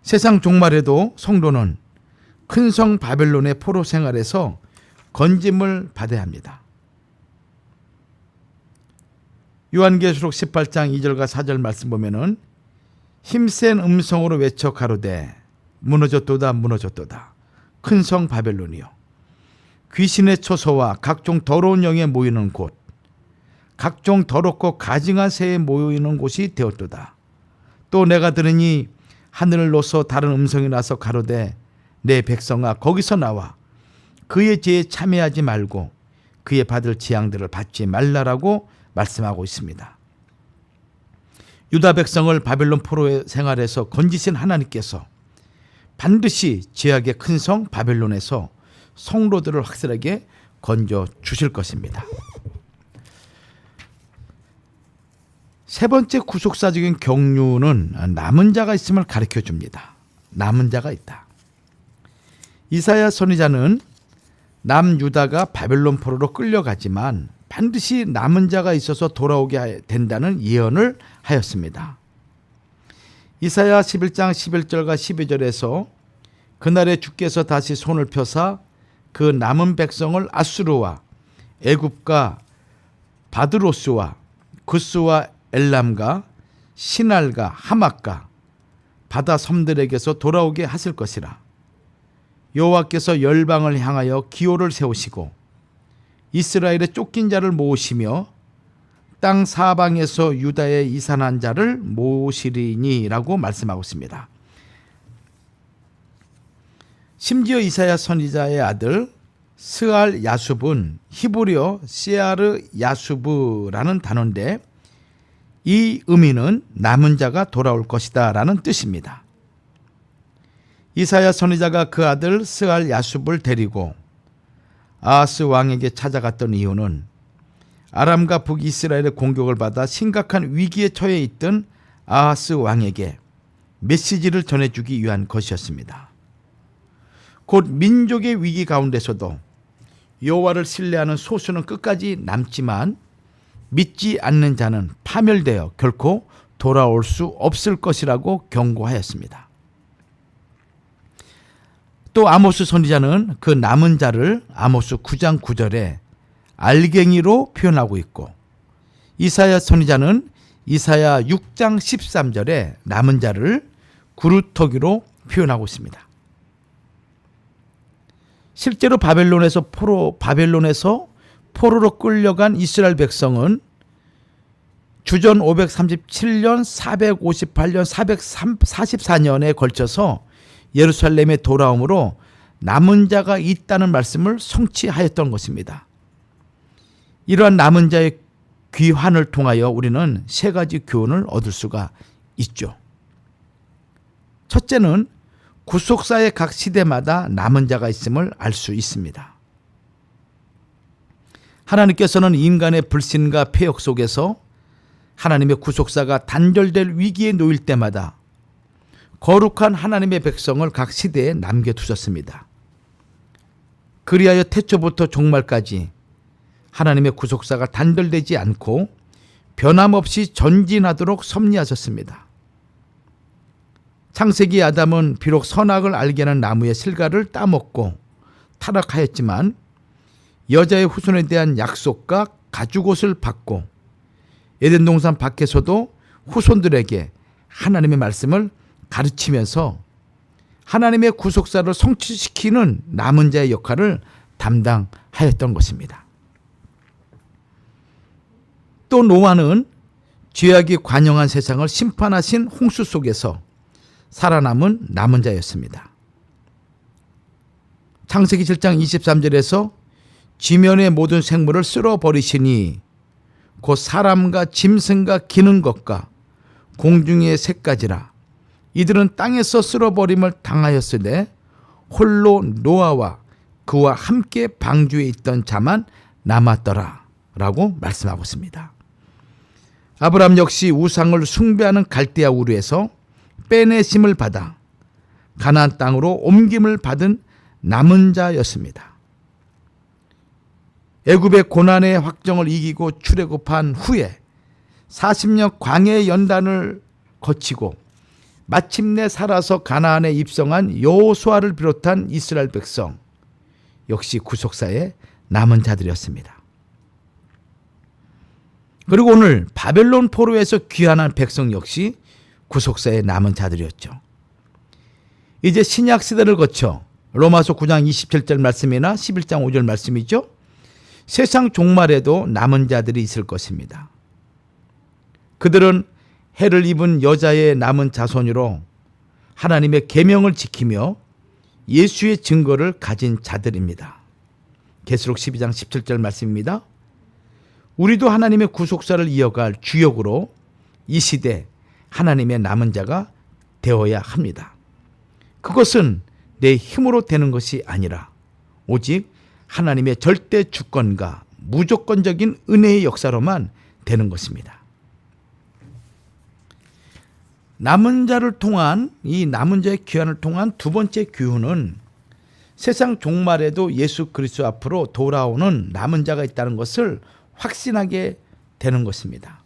세상 종말에도 성도는 큰 성 바벨론의 포로 생활에서 건짐을 받아야 합니다. 요한계시록 18장 2절과 4절 말씀 보면은 힘센 음성으로 외쳐 가로되 무너졌도다 무너졌도다 큰 성 바벨론이요 귀신의 초소와 각종 더러운 영에 모이는 곳 각종 더럽고 가증한 새에 모이는 곳이 되었도다. 또 내가 들으니 하늘을 노서 다른 음성이 나서 가로되 내 백성아 거기서 나와 그의 죄에 참여하지 말고 그의 받을 재앙들을 받지 말라라고 말씀하고 있습니다. 유다 백성을 바벨론 포로의 생활에서 건지신 하나님께서 반드시 죄악의 큰 성 바벨론에서 성도들을 확실하게 건져 주실 것입니다. 세 번째 구속사적인 경륜은 남은 자가 있음을 가르쳐 줍니다. 남은 자가 있다. 이사야 선지자는 남유다가 바벨론 포로로 끌려가지만 반드시 남은 자가 있어서 돌아오게 된다는 예언을 하였습니다. 이사야 11장 11절과 12절에서 그날에 주께서 다시 손을 펴사 그 남은 백성을 아수르와 애굽과 바드로스와 구스와 엘람과 시날과 하맛과 바다 섬들에게서 돌아오게 하실 것이라. 여호와께서 열방을 향하여 기호를 세우시고 이스라엘의 쫓긴 자를 모으시며 땅 사방에서 유다의 이산한 자를 모으시리니라고 말씀하고 있습니다. 심지어 이사야 선지자의 아들 스알 야수브는 히브리어 세아르 야수브라는 단어인데 이 의미는 남은 자가 돌아올 것이다 라는 뜻입니다. 이사야 선지자가 그 아들 스알 야수브를 데리고 아하스 왕에게 찾아갔던 이유는 아람과 북이스라엘의 공격을 받아 심각한 위기에 처해 있던 아하스 왕에게 메시지를 전해주기 위한 것이었습니다. 곧 민족의 위기 가운데서도 여호와를 신뢰하는 소수는 끝까지 남지만 믿지 않는 자는 파멸되어 결코 돌아올 수 없을 것이라고 경고하였습니다. 또 아모스 선지자는 그 남은 자를 아모스 9장 9절에 알갱이로 표현하고 있고 이사야 선지자는 이사야 6장 13절에 남은 자를 구루터기로 표현하고 있습니다. 실제로 바벨론에서 포로로 끌려간 이스라엘 백성은 주전 537년, 458년, 444년에 걸쳐서 예루살렘에 돌아옴으로 남은 자가 있다는 말씀을 성취하였던 것입니다. 이러한 남은 자의 귀환을 통하여 우리는 세 가지 교훈을 얻을 수가 있죠. 첫째는 구속사의 각 시대마다 남은 자가 있음을 알 수 있습니다. 하나님께서는 인간의 불신과 폐역 속에서 하나님의 구속사가 단절될 위기에 놓일 때마다 거룩한 하나님의 백성을 각 시대에 남겨두셨습니다. 그리하여 태초부터 종말까지 하나님의 구속사가 단절되지 않고 변함없이 전진하도록 섭리하셨습니다. 창세기 아담은 비록 선악을 알게 하는 나무의 실과를 따먹고 타락하였지만 여자의 후손에 대한 약속과 가죽옷을 받고 에덴 동산 밖에서도 후손들에게 하나님의 말씀을 가르치면서 하나님의 구속사를 성취시키는 남은 자의 역할을 담당하였던 것입니다. 또 노아는 죄악이 관영한 세상을 심판하신 홍수 속에서 살아남은 남은 자였습니다. 창세기 7장 23절에서 지면의 모든 생물을 쓸어버리시니 곧 사람과 짐승과 기는 것과 공중의 새까지라. 이들은 땅에서 쓸어버림을 당하였으되 홀로 노아와 그와 함께 방주에 있던 자만 남았더라 라고 말씀하고 있습니다. 아브라함 역시 우상을 숭배하는 갈대아 우르에서 빼내심을 받아 가나안 땅으로 옮김을 받은 남은 자였습니다. 애굽의 고난의 확정을 이기고 출애굽한 후에 40년 광야의 연단을 거치고 마침내 살아서 가나안에 입성한 여호수아를 비롯한 이스라엘 백성 역시 구속사의 남은 자들이었습니다. 그리고 오늘 바벨론 포로에서 귀환한 백성 역시 구속사의 남은 자들이었죠. 이제 신약 시대를 거쳐 로마서 9장 27절 말씀이나 11장 5절 말씀이죠. 세상 종말에도 남은 자들이 있을 것입니다. 그들은 해를 입은 여자의 남은 자손으로 하나님의 계명을 지키며 예수의 증거를 가진 자들입니다. 계시록 12장 17절 말씀입니다. 우리도 하나님의 구속사를 이어갈 주역으로 이 시대 하나님의 남은 자가 되어야 합니다. 그것은 내 힘으로 되는 것이 아니라 오직 하나님의 절대 주권과 무조건적인 은혜의 역사로만 되는 것입니다. 남은 자를 통한 이 남은 자의 귀환을 통한 두 번째 교훈은 세상 종말에도 예수 그리스도 앞으로 돌아오는 남은 자가 있다는 것을 확신하게 되는 것입니다.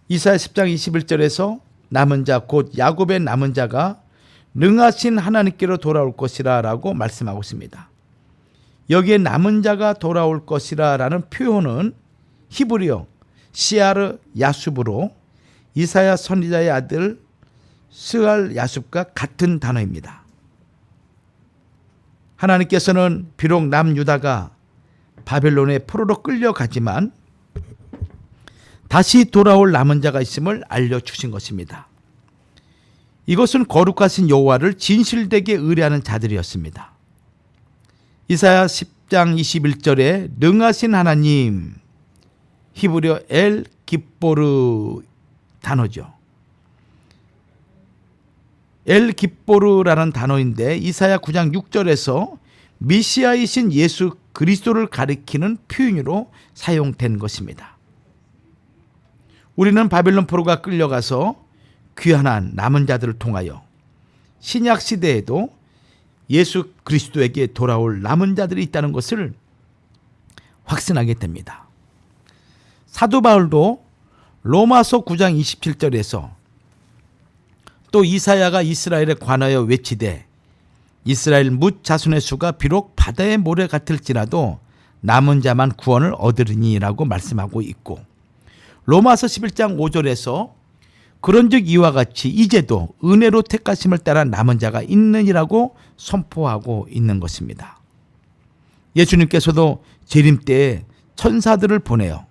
이사야 10장 21절에서 남은 자 곧 야곱의 남은 자가 능하신 하나님께로 돌아올 것이라 라고 말씀하고 있습니다. 여기에 남은 자가 돌아올 것이라 라는 표현은 히브리어 시아르 야숲으로 이사야 선지자의 아들 스알 야숲과 같은 단어입니다. 하나님께서는 비록 남유다가 바벨론의 포로로 끌려가지만 다시 돌아올 남은 자가 있음을 알려주신 것입니다. 이것은 거룩하신 여호와를 진실되게 의뢰하는 자들이었습니다. 이사야 10장 21절에 능하신 하나님, 히브리어 엘 깁보르 단어죠. 엘 깁보르라는 단어인데 이사야 9장 6절에서 미시아이신 예수 그리스도를 가리키는 표현으로 사용된 것입니다. 우리는 바벨론 포로가 끌려가서 귀환한 남은 자들을 통하여 신약 시대에도 예수 그리스도에게 돌아올 남은 자들이 있다는 것을 확신하게 됩니다. 사도 바울도 로마서 9장 27절에서 또 이사야가 이스라엘에 관하여 외치되 이스라엘 뭇 자손의 수가 비록 바다의 모래 같을지라도 남은 자만 구원을 얻으리니라고 말씀하고 있고 로마서 11장 5절에서 그런즉 이와 같이 이제도 은혜로 택하심을 따라 남은 자가 있느니라고 선포하고 있는 것입니다. 예수님께서도 재림 때에 천사들을 보내어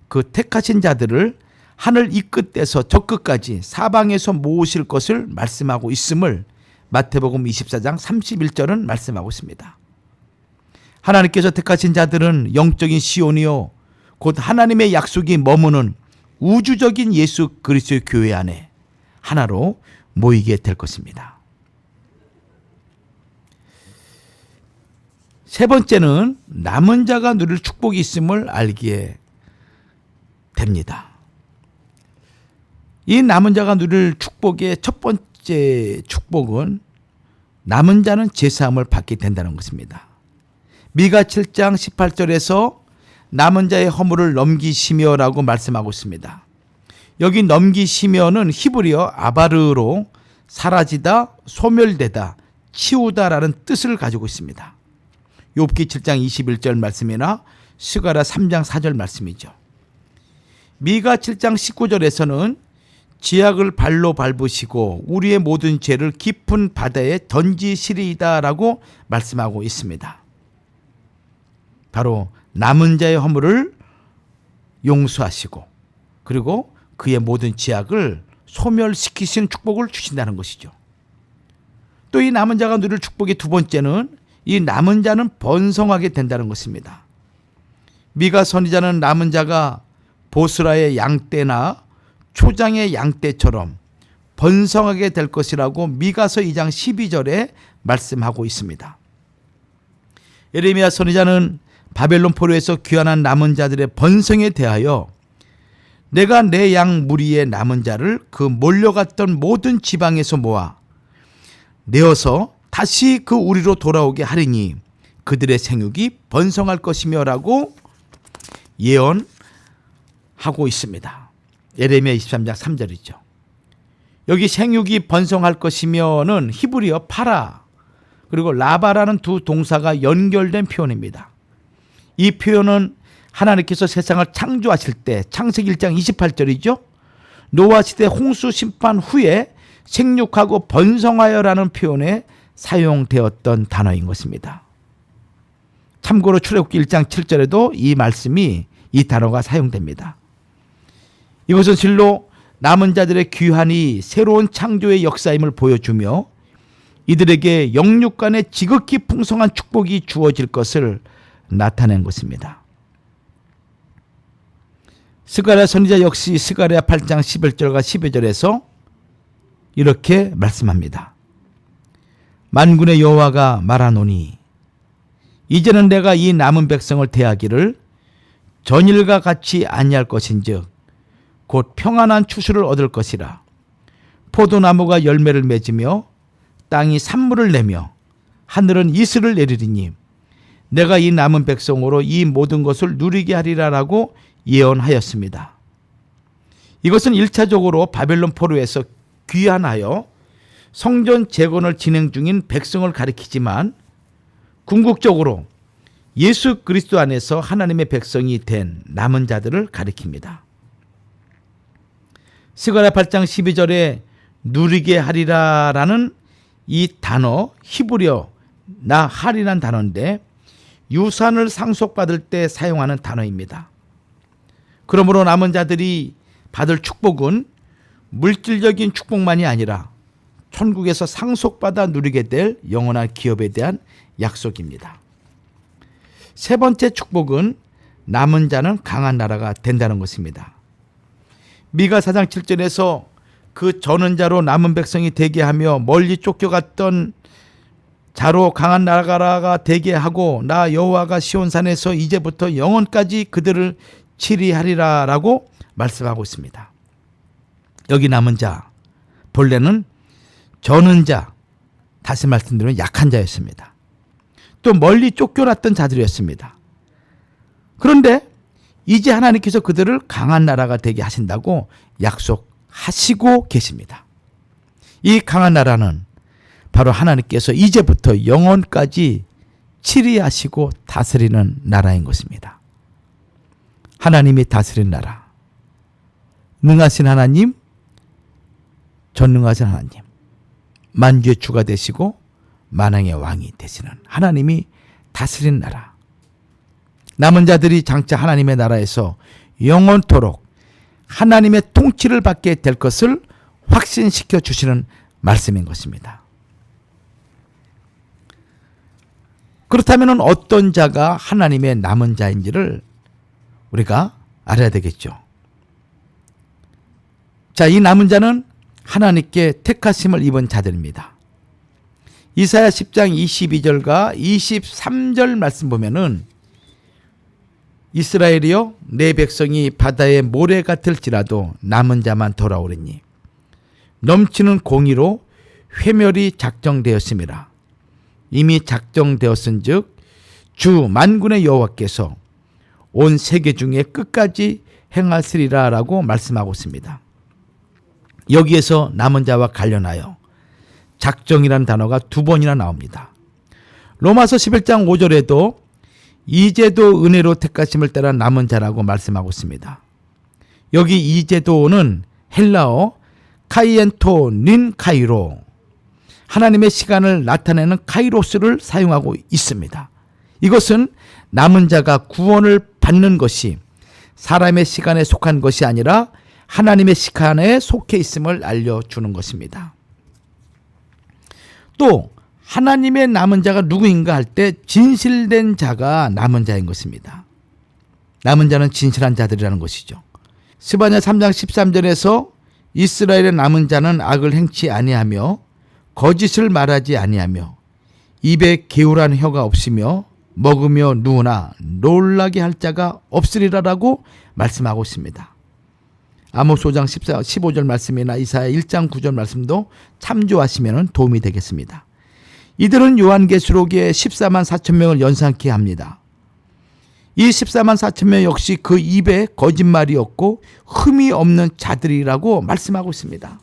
그 택하신 자들을 하늘 이 끝에서 저 끝까지 사방에서 모으실 것을 말씀하고 있음을 마태복음 24장 31절은 말씀하고 있습니다. 하나님께서 택하신 자들은 영적인 시온이요 곧 하나님의 약속이 머무는 우주적인 예수 그리스도의 교회 안에 하나로 모이게 될 것입니다. 세 번째는 남은 자가 누릴 축복이 있음을 알게 됩니다. 이 남은 자가 누릴 축복의 첫 번째 축복은 남은 자는 제사함을 받게 된다는 것입니다. 미가 7장 18절에서 남은 자의 허물을 넘기시며라고 말씀하고 있습니다. 여기 넘기시며는 히브리어 아바르로 사라지다, 소멸되다, 치우다라는 뜻을 가지고 있습니다. 욥기 7장 21절 말씀이나 스가랴 3장 4절 말씀이죠. 미가 7장 19절에서는 지약을 발로 밟으시고 우리의 모든 죄를 깊은 바다에 던지시리이다라고 말씀하고 있습니다. 바로 남은 자의 허물을 용서하시고 그리고 그의 모든 지약을 소멸시키신 축복을 주신다는 것이죠. 또 이 남은 자가 누릴 축복의 두 번째는 이 남은 자는 번성하게 된다는 것입니다. 미가 선지자는 남은 자가 보스라의 양떼나 초장의 양떼처럼 번성하게 될 것이라고 미가서 2장 12절에 말씀하고 있습니다. 예레미야 선지자는 바벨론 포로에서 귀환한 남은 자들의 번성에 대하여 내가 내 양 무리의 남은 자를 그 몰려갔던 모든 지방에서 모아 내어서 다시 그 우리로 돌아오게 하리니 그들의 생육이 번성할 것이며 라고 예언하고 있습니다. 예레미야 23장 3절이죠. 여기 생육이 번성할 것이며는 히브리어 파라 그리고 라바라는 두 동사가 연결된 표현입니다. 이 표현은 하나님께서 세상을 창조하실 때 창세기 1장 28절이죠. 노아 시대 홍수 심판 후에 생육하고 번성하여라는 표현에 사용되었던 단어인 것입니다. 참고로 출애굽기 1장 7절에도 이 말씀이 이 단어가 사용됩니다. 이것은 실로 남은 자들의 귀환이 새로운 창조의 역사임을 보여주며 이들에게 영육 간의 지극히 풍성한 축복이 주어질 것을 나타낸 것입니다. 스가랴 선지자 역시 스가랴 8장 11절과 12절에서 이렇게 말씀합니다. 만군의 여호와가 말하노니 이제는 내가 이 남은 백성을 대하기를 전일과 같이 아니할 것인즉 곧 평안한 추수를 얻을 것이라. 포도나무가 열매를 맺으며 땅이 산물을 내며 하늘은 이슬을 내리리니 내가 이 남은 백성으로 이 모든 것을 누리게 하리라라고 예언하였습니다. 이것은 1차적으로 바벨론 포로에서 귀환하여 성전 재건을 진행 중인 백성을 가리키지만 궁극적으로 예수 그리스도 안에서 하나님의 백성이 된 남은 자들을 가리킵니다. 스가랴 8장 12절에 누리게 하리라라는 이 단어 히브리어 나할이라는 단어인데 유산을 상속받을 때 사용하는 단어입니다. 그러므로 남은 자들이 받을 축복은 물질적인 축복만이 아니라 천국에서 상속받아 누리게 될 영원한 기업에 대한 약속입니다. 세 번째 축복은 남은 자는 강한 나라가 된다는 것입니다. 미가 4장 7절에서 그 저는 자로 남은 백성이 되게 하며 멀리 쫓겨갔던 자로 강한 나라가 되게 하고 나 여호와가 시온산에서 이제부터 영원까지 그들을 치리하리라 라고 말씀하고 있습니다. 여기 남은 자 본래는 저는 자 다시 말씀드리면 약한 자였습니다. 또 멀리 쫓겨났던 자들이었습니다. 그런데 이제 하나님께서 그들을 강한 나라가 되게 하신다고 약속하시고 계십니다. 이 강한 나라는 바로 하나님께서 이제부터 영원까지 치리하시고 다스리는 나라인 것입니다. 하나님이 다스리는 나라. 능하신 하나님, 전능하신 하나님, 만주의 주가 되시고 만왕의 왕이 되시는 하나님이 다스리는 나라. 남은 자들이 장차 하나님의 나라에서 영원토록 하나님의 통치를 받게 될 것을 확신시켜 주시는 말씀인 것입니다. 그렇다면 어떤 자가 하나님의 남은 자인지를 우리가 알아야 되겠죠. 자, 이 남은 자는 하나님께 택하심을 입은 자들입니다. 이사야 10장 22절과 23절 말씀 보면은 이스라엘이여 내 백성이 바다의 모래 같을지라도 남은 자만 돌아오리니 넘치는 공의로 회멸이 작정되었음이라. 이미 작정되었은즉 주 만군의 여호와께서 온 세계 중에 끝까지 행하시리라 라고 말씀하고 있습니다. 여기에서 남은 자와 관련하여 작정이라는 단어가 두 번이나 나옵니다. 로마서 11장 5절에도 이제도 은혜로 택하심을 따라 남은 자라고 말씀하고 있습니다. 여기 이제도는 헬라어 카이엔토 닌 카이로, 하나님의 시간을 나타내는 카이로스를 사용하고 있습니다. 이것은 남은 자가 구원을 받는 것이 사람의 시간에 속한 것이 아니라 하나님의 시간에 속해 있음을 알려주는 것입니다. 또 하나님의 남은 자가 누구인가 할 때 진실된 자가 남은 자인 것입니다. 남은 자는 진실한 자들이라는 것이죠. 스바냐 3장 13절에서 이스라엘의 남은 자는 악을 행치 아니하며 거짓을 말하지 아니하며 입에 게으란 혀가 없으며 먹으며 누우나 놀라게 할 자가 없으리라라고 말씀하고 있습니다. 아모스 5장 15절 말씀이나 이사야 1장 9절 말씀도 참조하시면 도움이 되겠습니다. 이들은 요한계시록의 14만 4천 명을 연상케 합니다. 이 14만 4천 명 역시 그 입에 거짓말이 없고 흠이 없는 자들이라고 말씀하고 있습니다.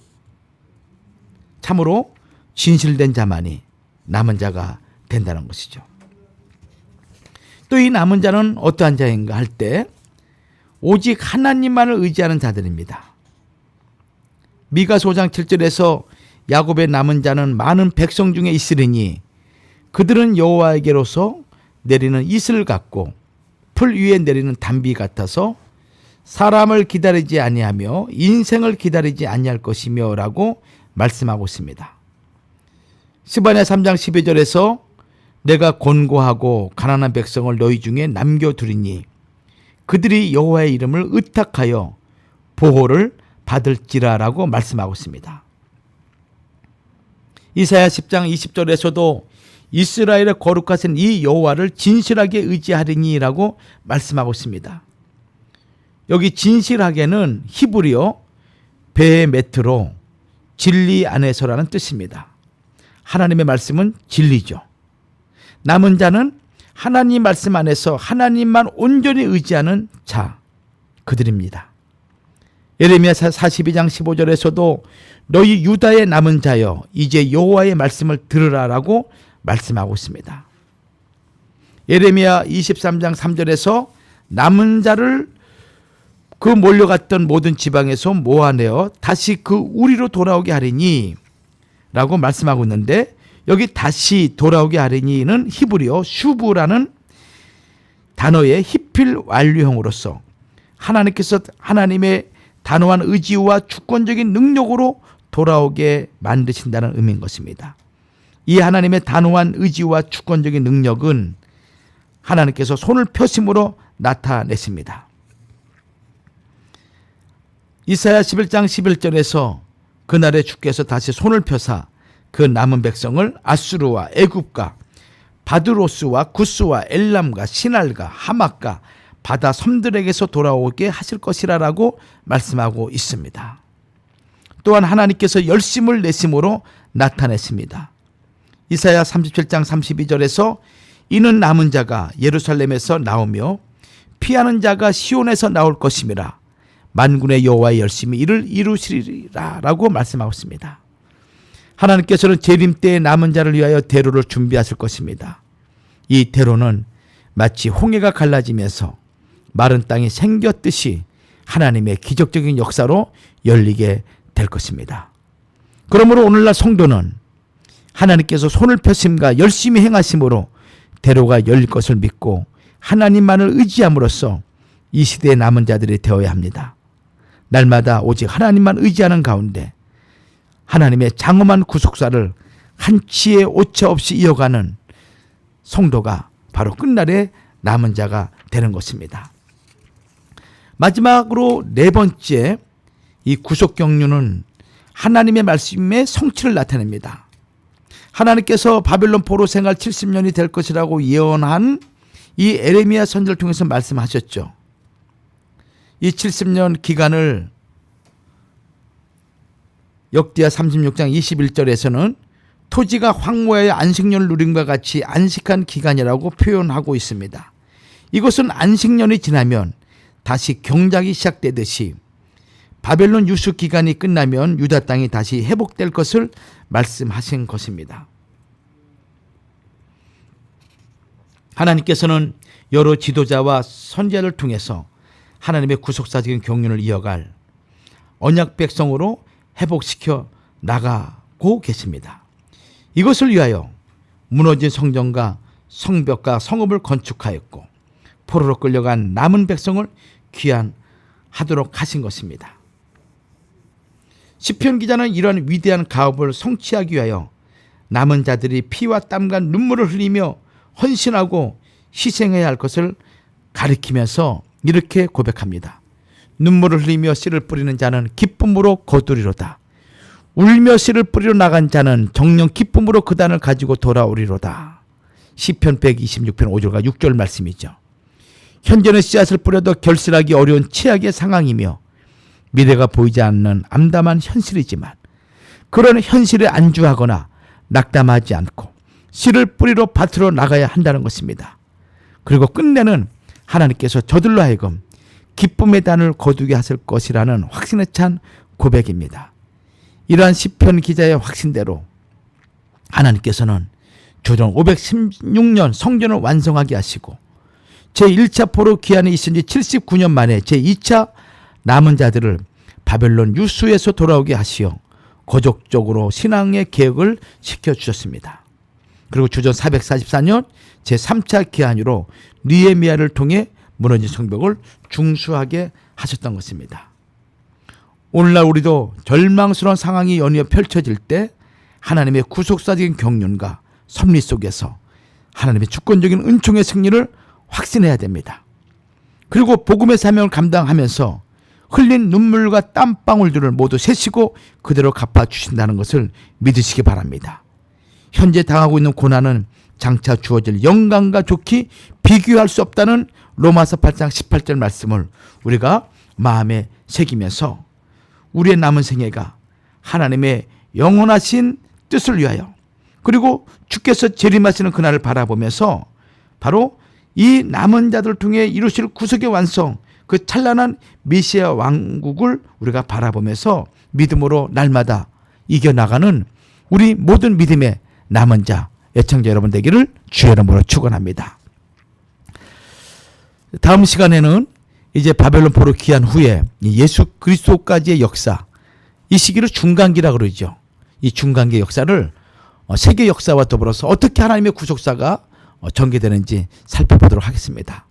참으로 진실된 자만이 남은 자가 된다는 것이죠. 또 이 남은 자는 어떠한 자인가 할 때 오직 하나님만을 의지하는 자들입니다. 미가서 5장 7절에서 야곱의 남은 자는 많은 백성 중에 있으리니 그들은 여호와에게로서 내리는 이슬 같고 풀 위에 내리는 단비 같아서 사람을 기다리지 아니하며 인생을 기다리지 아니할 것이며 라고 말씀하고 있습니다. 스바냐 3장 12절에서 내가 곤고하고 가난한 백성을 너희 중에 남겨두리니 그들이 여호와의 이름을 의탁하여 보호를 받을지라라고 말씀하고 있습니다. 이사야 10장 20절에서도 이스라엘의 거룩하신 이 여호와를 진실하게 의지하리니라고 말씀하고 있습니다. 여기 진실하게는 히브리어 베메트로 진리 안에서라는 뜻입니다. 하나님의 말씀은 진리죠. 남은 자는 하나님 말씀 안에서 하나님만 온전히 의지하는 자, 그들입니다. 예레미야 42장 15절에서도 너희 유다의 남은 자여 이제 여호와의 말씀을 들으라라고 말씀하고 있습니다. 예레미야 23장 3절에서 남은 자를 그 몰려갔던 모든 지방에서 모아내어 다시 그 우리로 돌아오게 하리니 라고 말씀하고 있는데 여기 다시 돌아오게 하리니는 히브리어 슈브라는 단어의 히필 완료형으로서 하나님께서 하나님의 단호한 의지와 주권적인 능력으로 돌아오게 만드신다는 의미인 것입니다. 이 하나님의 단호한 의지와 주권적인 능력은 하나님께서 손을 펴심으로 나타내십니다. 이사야 11장 11절에서 그날에 주께서 다시 손을 펴사 그 남은 백성을 아수르와 애굽과 바드로스와 구스와 엘람과 시날과 하맛과 바다 섬들에게서 돌아오게 하실 것이라고 말씀하고 있습니다. 또한 하나님께서 열심을 내심으로 나타냈습니다. 이사야 37장 32절에서 이는 남은 자가 예루살렘에서 나오며 피하는 자가 시온에서 나올 것임이라 만군의 여호와의 열심히 이를 이루시리라 라고 말씀하고 있습니다. 하나님께서는 재림 때의 남은 자를 위하여 대로를 준비하실 것입니다. 이 대로는 마치 홍해가 갈라지면서 마른 땅이 생겼듯이 하나님의 기적적인 역사로 열리게 될 것입니다. 그러므로 오늘날 성도는 하나님께서 손을 펴심과 열심히 행하심으로 대로가 열릴 것을 믿고 하나님만을 의지함으로써 이 시대의 남은 자들이 되어야 합니다. 날마다 오직 하나님만 의지하는 가운데 하나님의 장엄한 구속사를 한치의 오차 없이 이어가는 성도가 바로 끝날에 남은 자가 되는 것입니다. 마지막으로 네 번째, 이 구속 경륜은 하나님의 말씀의 성취를 나타냅니다. 하나님께서 바벨론 포로 생활 70년이 될 것이라고 예언한 이 에레미야 선지자를 통해서 말씀하셨죠. 이 70년 기간을 역대하 36장 21절에서는 토지가 황무하여 안식년을 누림과 같이 안식한 기간이라고 표현하고 있습니다. 이것은 안식년이 지나면 다시 경작이 시작되듯이 바벨론 유수 기간이 끝나면 유다 땅이 다시 회복될 것을 말씀하신 것입니다. 하나님께서는 여러 지도자와 선지자를 통해서 하나님의 구속사적인 경륜을 이어갈 언약 백성으로 회복시켜 나가고 계십니다. 이것을 위하여 무너진 성전과 성벽과 성읍을 건축하였고 포로로 끌려간 남은 백성을 귀환하도록 하신 것입니다. 시편 기자는 이러한 위대한 가업을 성취하기 위하여 남은 자들이 피와 땀과 눈물을 흘리며 헌신하고 희생해야 할 것을 가리키면서 이렇게 고백합니다. 눈물을 흘리며 씨를 뿌리는 자는 기쁨으로 거두리로다. 울며 씨를 뿌리러 나간 자는 정녕 기쁨으로 그 단을 가지고 돌아오리로다. 시편 126편 5절과 6절 말씀이죠. 현재는 씨앗을 뿌려도 결실하기 어려운 최악의 상황이며 미래가 보이지 않는 암담한 현실이지만 그런 현실에 안주하거나 낙담하지 않고 씨를 뿌리러 밭으로 나가야 한다는 것입니다. 그리고 끝내는 하나님께서 저들로 하여금 기쁨의 단을 거두게 하실 것이라는 확신에 찬 고백입니다. 이러한 시편 기자의 확신대로 하나님께서는 주전 516년 성전을 완성하게 하시고 제1차 포로 귀환에 있은 지 79년 만에 제2차 남은 자들을 바벨론 유수에서 돌아오게 하시어 거족적으로 신앙의 개혁을 시켜주셨습니다. 그리고 주전 444년 제3차 귀환으로 느헤미야를 통해 무너진 성벽을 중수하게 하셨던 것입니다. 오늘날 우리도 절망스러운 상황이 연이어 펼쳐질 때 하나님의 구속사적인 경륜과 섭리 속에서 하나님의 주권적인 은총의 승리를 확신해야 됩니다. 그리고 복음의 사명을 감당하면서 흘린 눈물과 땀방울들을 모두 세시고 그대로 갚아주신다는 것을 믿으시기 바랍니다. 현재 당하고 있는 고난은 장차 주어질 영광과 좋기 비교할 수 없다는 로마서 8장 18절 말씀을 우리가 마음에 새기면서 우리의 남은 생애가 하나님의 영원하신 뜻을 위하여 그리고 주께서 재림하시는 그날을 바라보면서 바로 이 남은 자들을 통해 이루실 구속의 완성, 그 찬란한 메시아 왕국을 우리가 바라보면서 믿음으로 날마다 이겨나가는 우리 모든 믿음의 남은 자, 애청자 여러분 되기를 주의 이름으로 축원합니다. 다음 시간에는 이제 바벨론 포로 귀환 후에 예수 그리스도까지의 역사, 이 시기를 중간기라고 그러죠. 이 중간기 역사를 세계 역사와 더불어서 어떻게 하나님의 구속사가 전개되는지 살펴보도록 하겠습니다.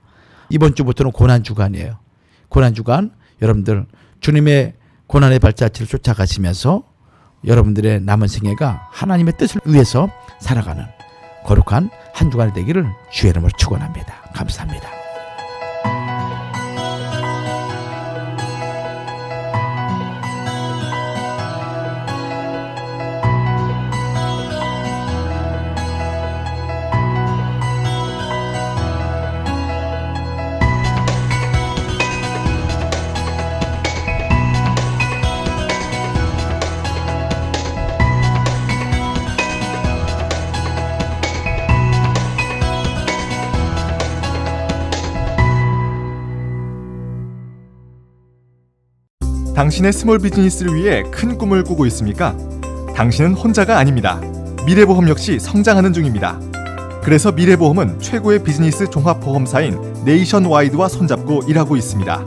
이번 주부터는 고난주간이에요. 고난주간 여러분들 주님의 고난의 발자취를 쫓아가시면서 여러분들의 남은 생애가 하나님의 뜻을 위해서 살아가는 거룩한 한 주간이 되기를 주의 이름으로 축원합니다. 감사합니다. 당신의 스몰 비즈니스를 위해 큰 꿈을 꾸고 있습니까? 당신은 혼자가 아닙니다. 미래보험 역시 성장하는 중입니다. 그래서 미래보험은 최고의 비즈니스 종합보험사인 네이션와이드와 손잡고 일하고 있습니다.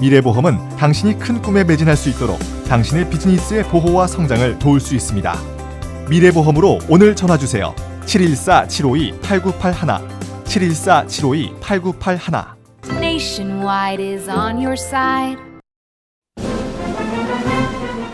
미래보험은 당신이 큰 꿈에 매진할 수 있도록 당신의 비즈니스의 보호와 성장을 도울 수 있습니다. 미래보험으로 오늘 전화주세요. 714-752-8981 714-752-8981 Nationwide is on your side.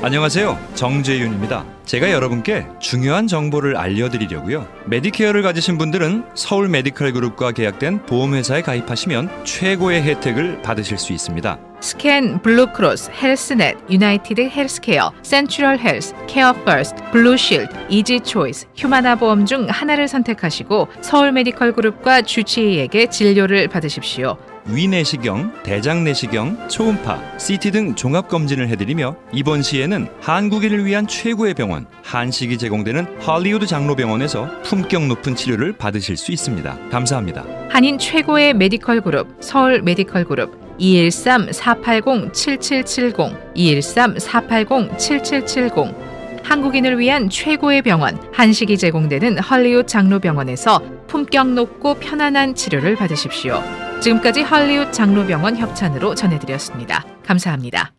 안녕하세요. 정재윤입니다. 제가 여러분께 중요한 정보를 알려드리려고요. 메디케어를 가지신 분들은 서울 메디컬 그룹과 계약된 보험회사에 가입하시면 최고의 혜택을 받으실 수 있습니다. 스캔, 블루크로스, 헬스넷, 유나이티드 헬스케어, 센트럴 헬스, 케어 퍼스트, 블루실드, 이지 초이스, 휴마나 보험 중 하나를 선택하시고 서울 메디컬 그룹과 주치의에게 진료를 받으십시오. 위내시경, 대장내시경, 초음파, CT 등 종합검진을 해드리며 이번 시에는 한국인을 위한 최고의 병원 한식이 제공되는 할리우드 장로병원에서 품격 높은 치료를 받으실 수 있습니다. 감사합니다. 한인 최고의 메디컬 그룹 서울 메디컬 그룹 213-480-7770 213-480-7770 한국인을 위한 최고의 병원 한식이 제공되는 할리우드 장로병원에서 품격 높고 편안한 치료를 받으십시오. 지금까지 할리우드 장로병원 협찬으로 전해드렸습니다. 감사합니다.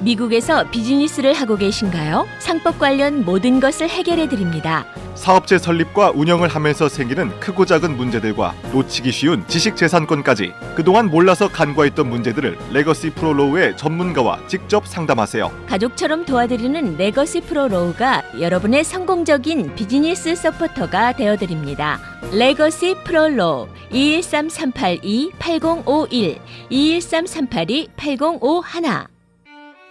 미국에서 비즈니스를 하고 계신가요? 상법 관련 모든 것을 해결해 드립니다. 사업체 설립과 운영을 하면서 생기는 크고 작은 문제들과 놓치기 쉬운 지식재산권까지 그동안 몰라서 간과했던 문제들을 레거시 프로로우의 전문가와 직접 상담하세요. 가족처럼 도와드리는 레거시 프로로우가 여러분의 성공적인 비즈니스 서포터가 되어드립니다. 레거시 프로로우 213-382-8051 213-382-8051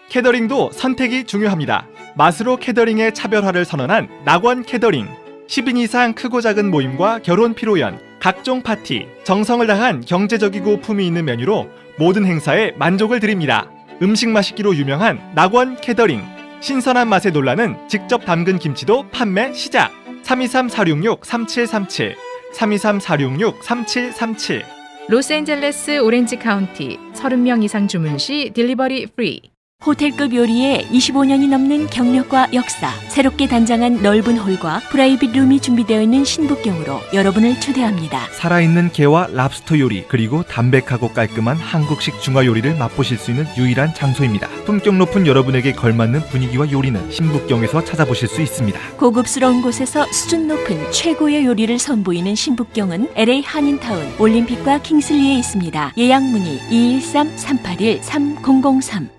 캐더링도 선택이 중요합니다. 맛으로 캐더링의 차별화를 선언한 낙원 캐더링. 10인 이상 크고 작은 모임과 결혼 피로연, 각종 파티, 정성을 다한 경제적이고 품위 있는 메뉴로 모든 행사에 만족을 드립니다. 음식 맛있기로 유명한 낙원 캐더링. 신선한 맛에 놀라는 직접 담근 김치도 판매 시작. 323-466-3737 323-466-3737 로스앤젤레스 오렌지 카운티 30명 이상 주문 시 딜리버리 프리. 호텔급 요리에 25년이 넘는 경력과 역사, 새롭게 단장한 넓은 홀과 프라이빗 룸이 준비되어 있는 신북경으로 여러분을 초대합니다. 살아있는 게와 랍스터 요리, 그리고 담백하고 깔끔한 한국식 중화 요리를 맛보실 수 있는 유일한 장소입니다. 품격 높은 여러분에게 걸맞는 분위기와 요리는 신북경에서 찾아보실 수 있습니다. 고급스러운 곳에서 수준 높은 최고의 요리를 선보이는 신북경은 LA 한인타운 올림픽과 킹슬리에 있습니다. 예약 문의 213-381-3003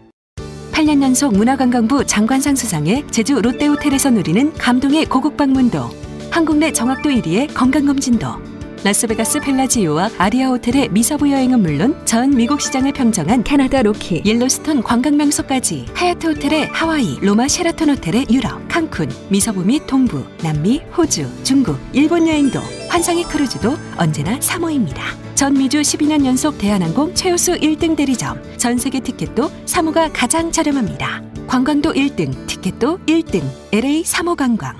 8년 연속 문화관광부 장관상 수상의 제주 롯데호텔에서 누리는 감동의 고국 방문도, 한국 내 정확도 1위의 건강검진도, 라스베가스 펠라지오와 아리아 호텔의 미사부 여행은 물론 전 미국 시장을 평정한 캐나다 로키, 옐로스톤 관광명소까지 하얏트 호텔의 하와이, 로마 셰라톤 호텔의 유럽, 칸쿤, 미서부 및 동부, 남미, 호주, 중국, 일본 여행도, 환상의 크루즈도 언제나 3호입니다. 전 미주 12년 연속 대한항공 최우수 1등 대리점, 전 세계 티켓도 3호가 가장 저렴합니다. 관광도 1등, 티켓도 1등, LA 3호 관광.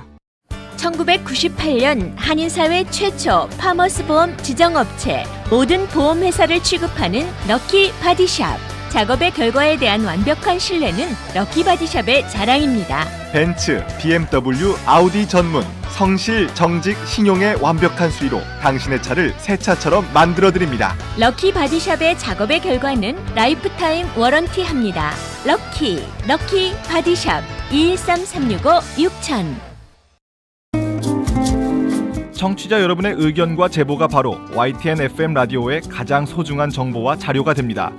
1998년 한인사회 최초 파머스 보험 지정업체, 모든 보험회사를 취급하는 럭키 바디샵. 작업의 결과에 대한 완벽한 신뢰는 럭키 바디샵의 자랑입니다. 벤츠, BMW, 아우디 전문, 성실, 정직, 신용의 완벽한 수리로 당신의 차를 새 차처럼 만들어드립니다. 럭키 바디샵의 작업의 결과는 라이프타임 워런티합니다. 럭키 바디샵 213-365-6000. 청취자 여러분의 의견과 제보가 바로 YTN FM 라디오의 가장 소중한 정보와 자료가 됩니다.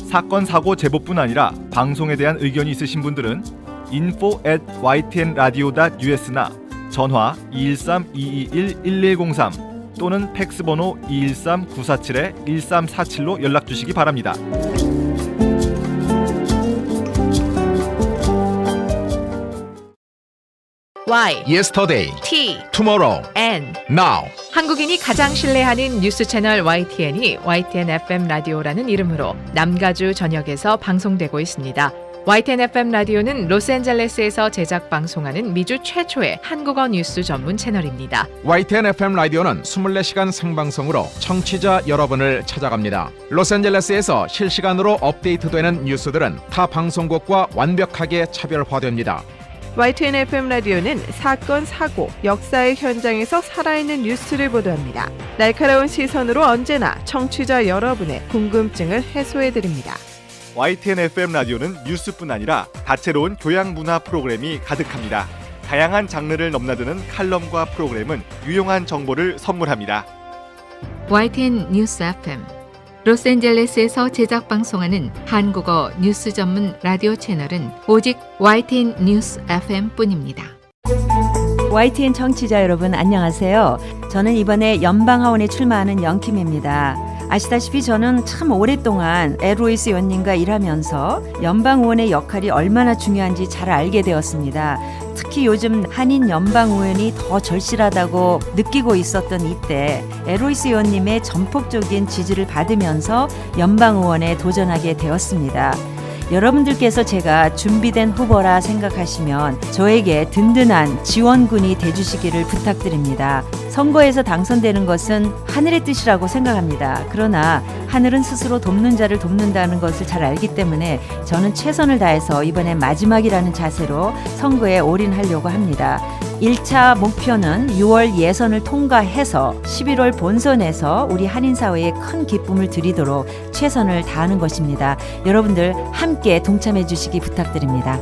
사건, 사고 제보뿐 아니라 방송에 대한 의견이 있으신 분들은 info@ytnradio.us나 전화 213-221-1103 또는 팩스번호 213-947-1347로 연락주시기 바랍니다. Y, Yesterday, T, Tomorrow, N. Now. 한국인이 가장 신뢰하는 뉴스 채널 YTN이 YTN FM 라디오라는 이름으로 남가주 전역에서 방송되고 있습니다. YTN FM 라디오는 로스앤젤레스에서 제작 방송하는 미주 최초의 한국어 뉴스 전문 채널입니다. YTN FM 라디오는 24시간 생방송으로 청취자 여러분을 찾아갑니다. 로스앤젤레스에서 실시간으로 업데이트되는 뉴스들은 타 방송국과 완벽하게 차별화됩니다. YTN FM 라디오는 사건, 사고, 역사의 현장에서 살아있는 뉴스를 보도합니다. 날카로운 시선으로 언제나 청취자 여러분의 궁금증을 해소해드립니다. YTN FM 라디오는 뉴스뿐 아니라 다채로운 교양 문화 프로그램이 가득합니다. 다양한 장르를 넘나드는 칼럼과 프로그램은 유용한 정보를 선물합니다. YTN 뉴스 FM 로스앤젤레스에서 제작 방송하는 한국어 뉴스 전문 라디오 채널은 오직 YTN 뉴스 FM뿐입니다. YTN 청취자 여러분 안녕하세요. 저는 이번에 연방하원에 출마하는 영킴입니다. 아시다시피 저는 참 오랫동안 에로이스 의원님과 일하면서 연방의원의 역할이 얼마나 중요한지 잘 알게 되었습니다. 특히 요즘 한인 연방의원이 더 절실하다고 느끼고 있었던 이때 에로이스 의원님의 전폭적인 지지를 받으면서 연방의원에 도전하게 되었습니다. 여러분들께서 제가 준비된 후보라 생각하시면 저에게 든든한 지원군이 돼주시기를 부탁드립니다. 선거에서 당선되는 것은 하늘의 뜻이라고 생각합니다. 그러나 하늘은 스스로 돕는 자를 돕는다는 것을 잘 알기 때문에 저는 최선을 다해서 이번엔 마지막이라는 자세로 선거에 올인하려고 합니다. 1차 목표는 6월 예선을 통과해서 11월 본선에서 우리 한인사회에 큰 기쁨을 드리도록 최선을 다하는 것입니다. 여러분들 함께 동참해 주시기 부탁드립니다.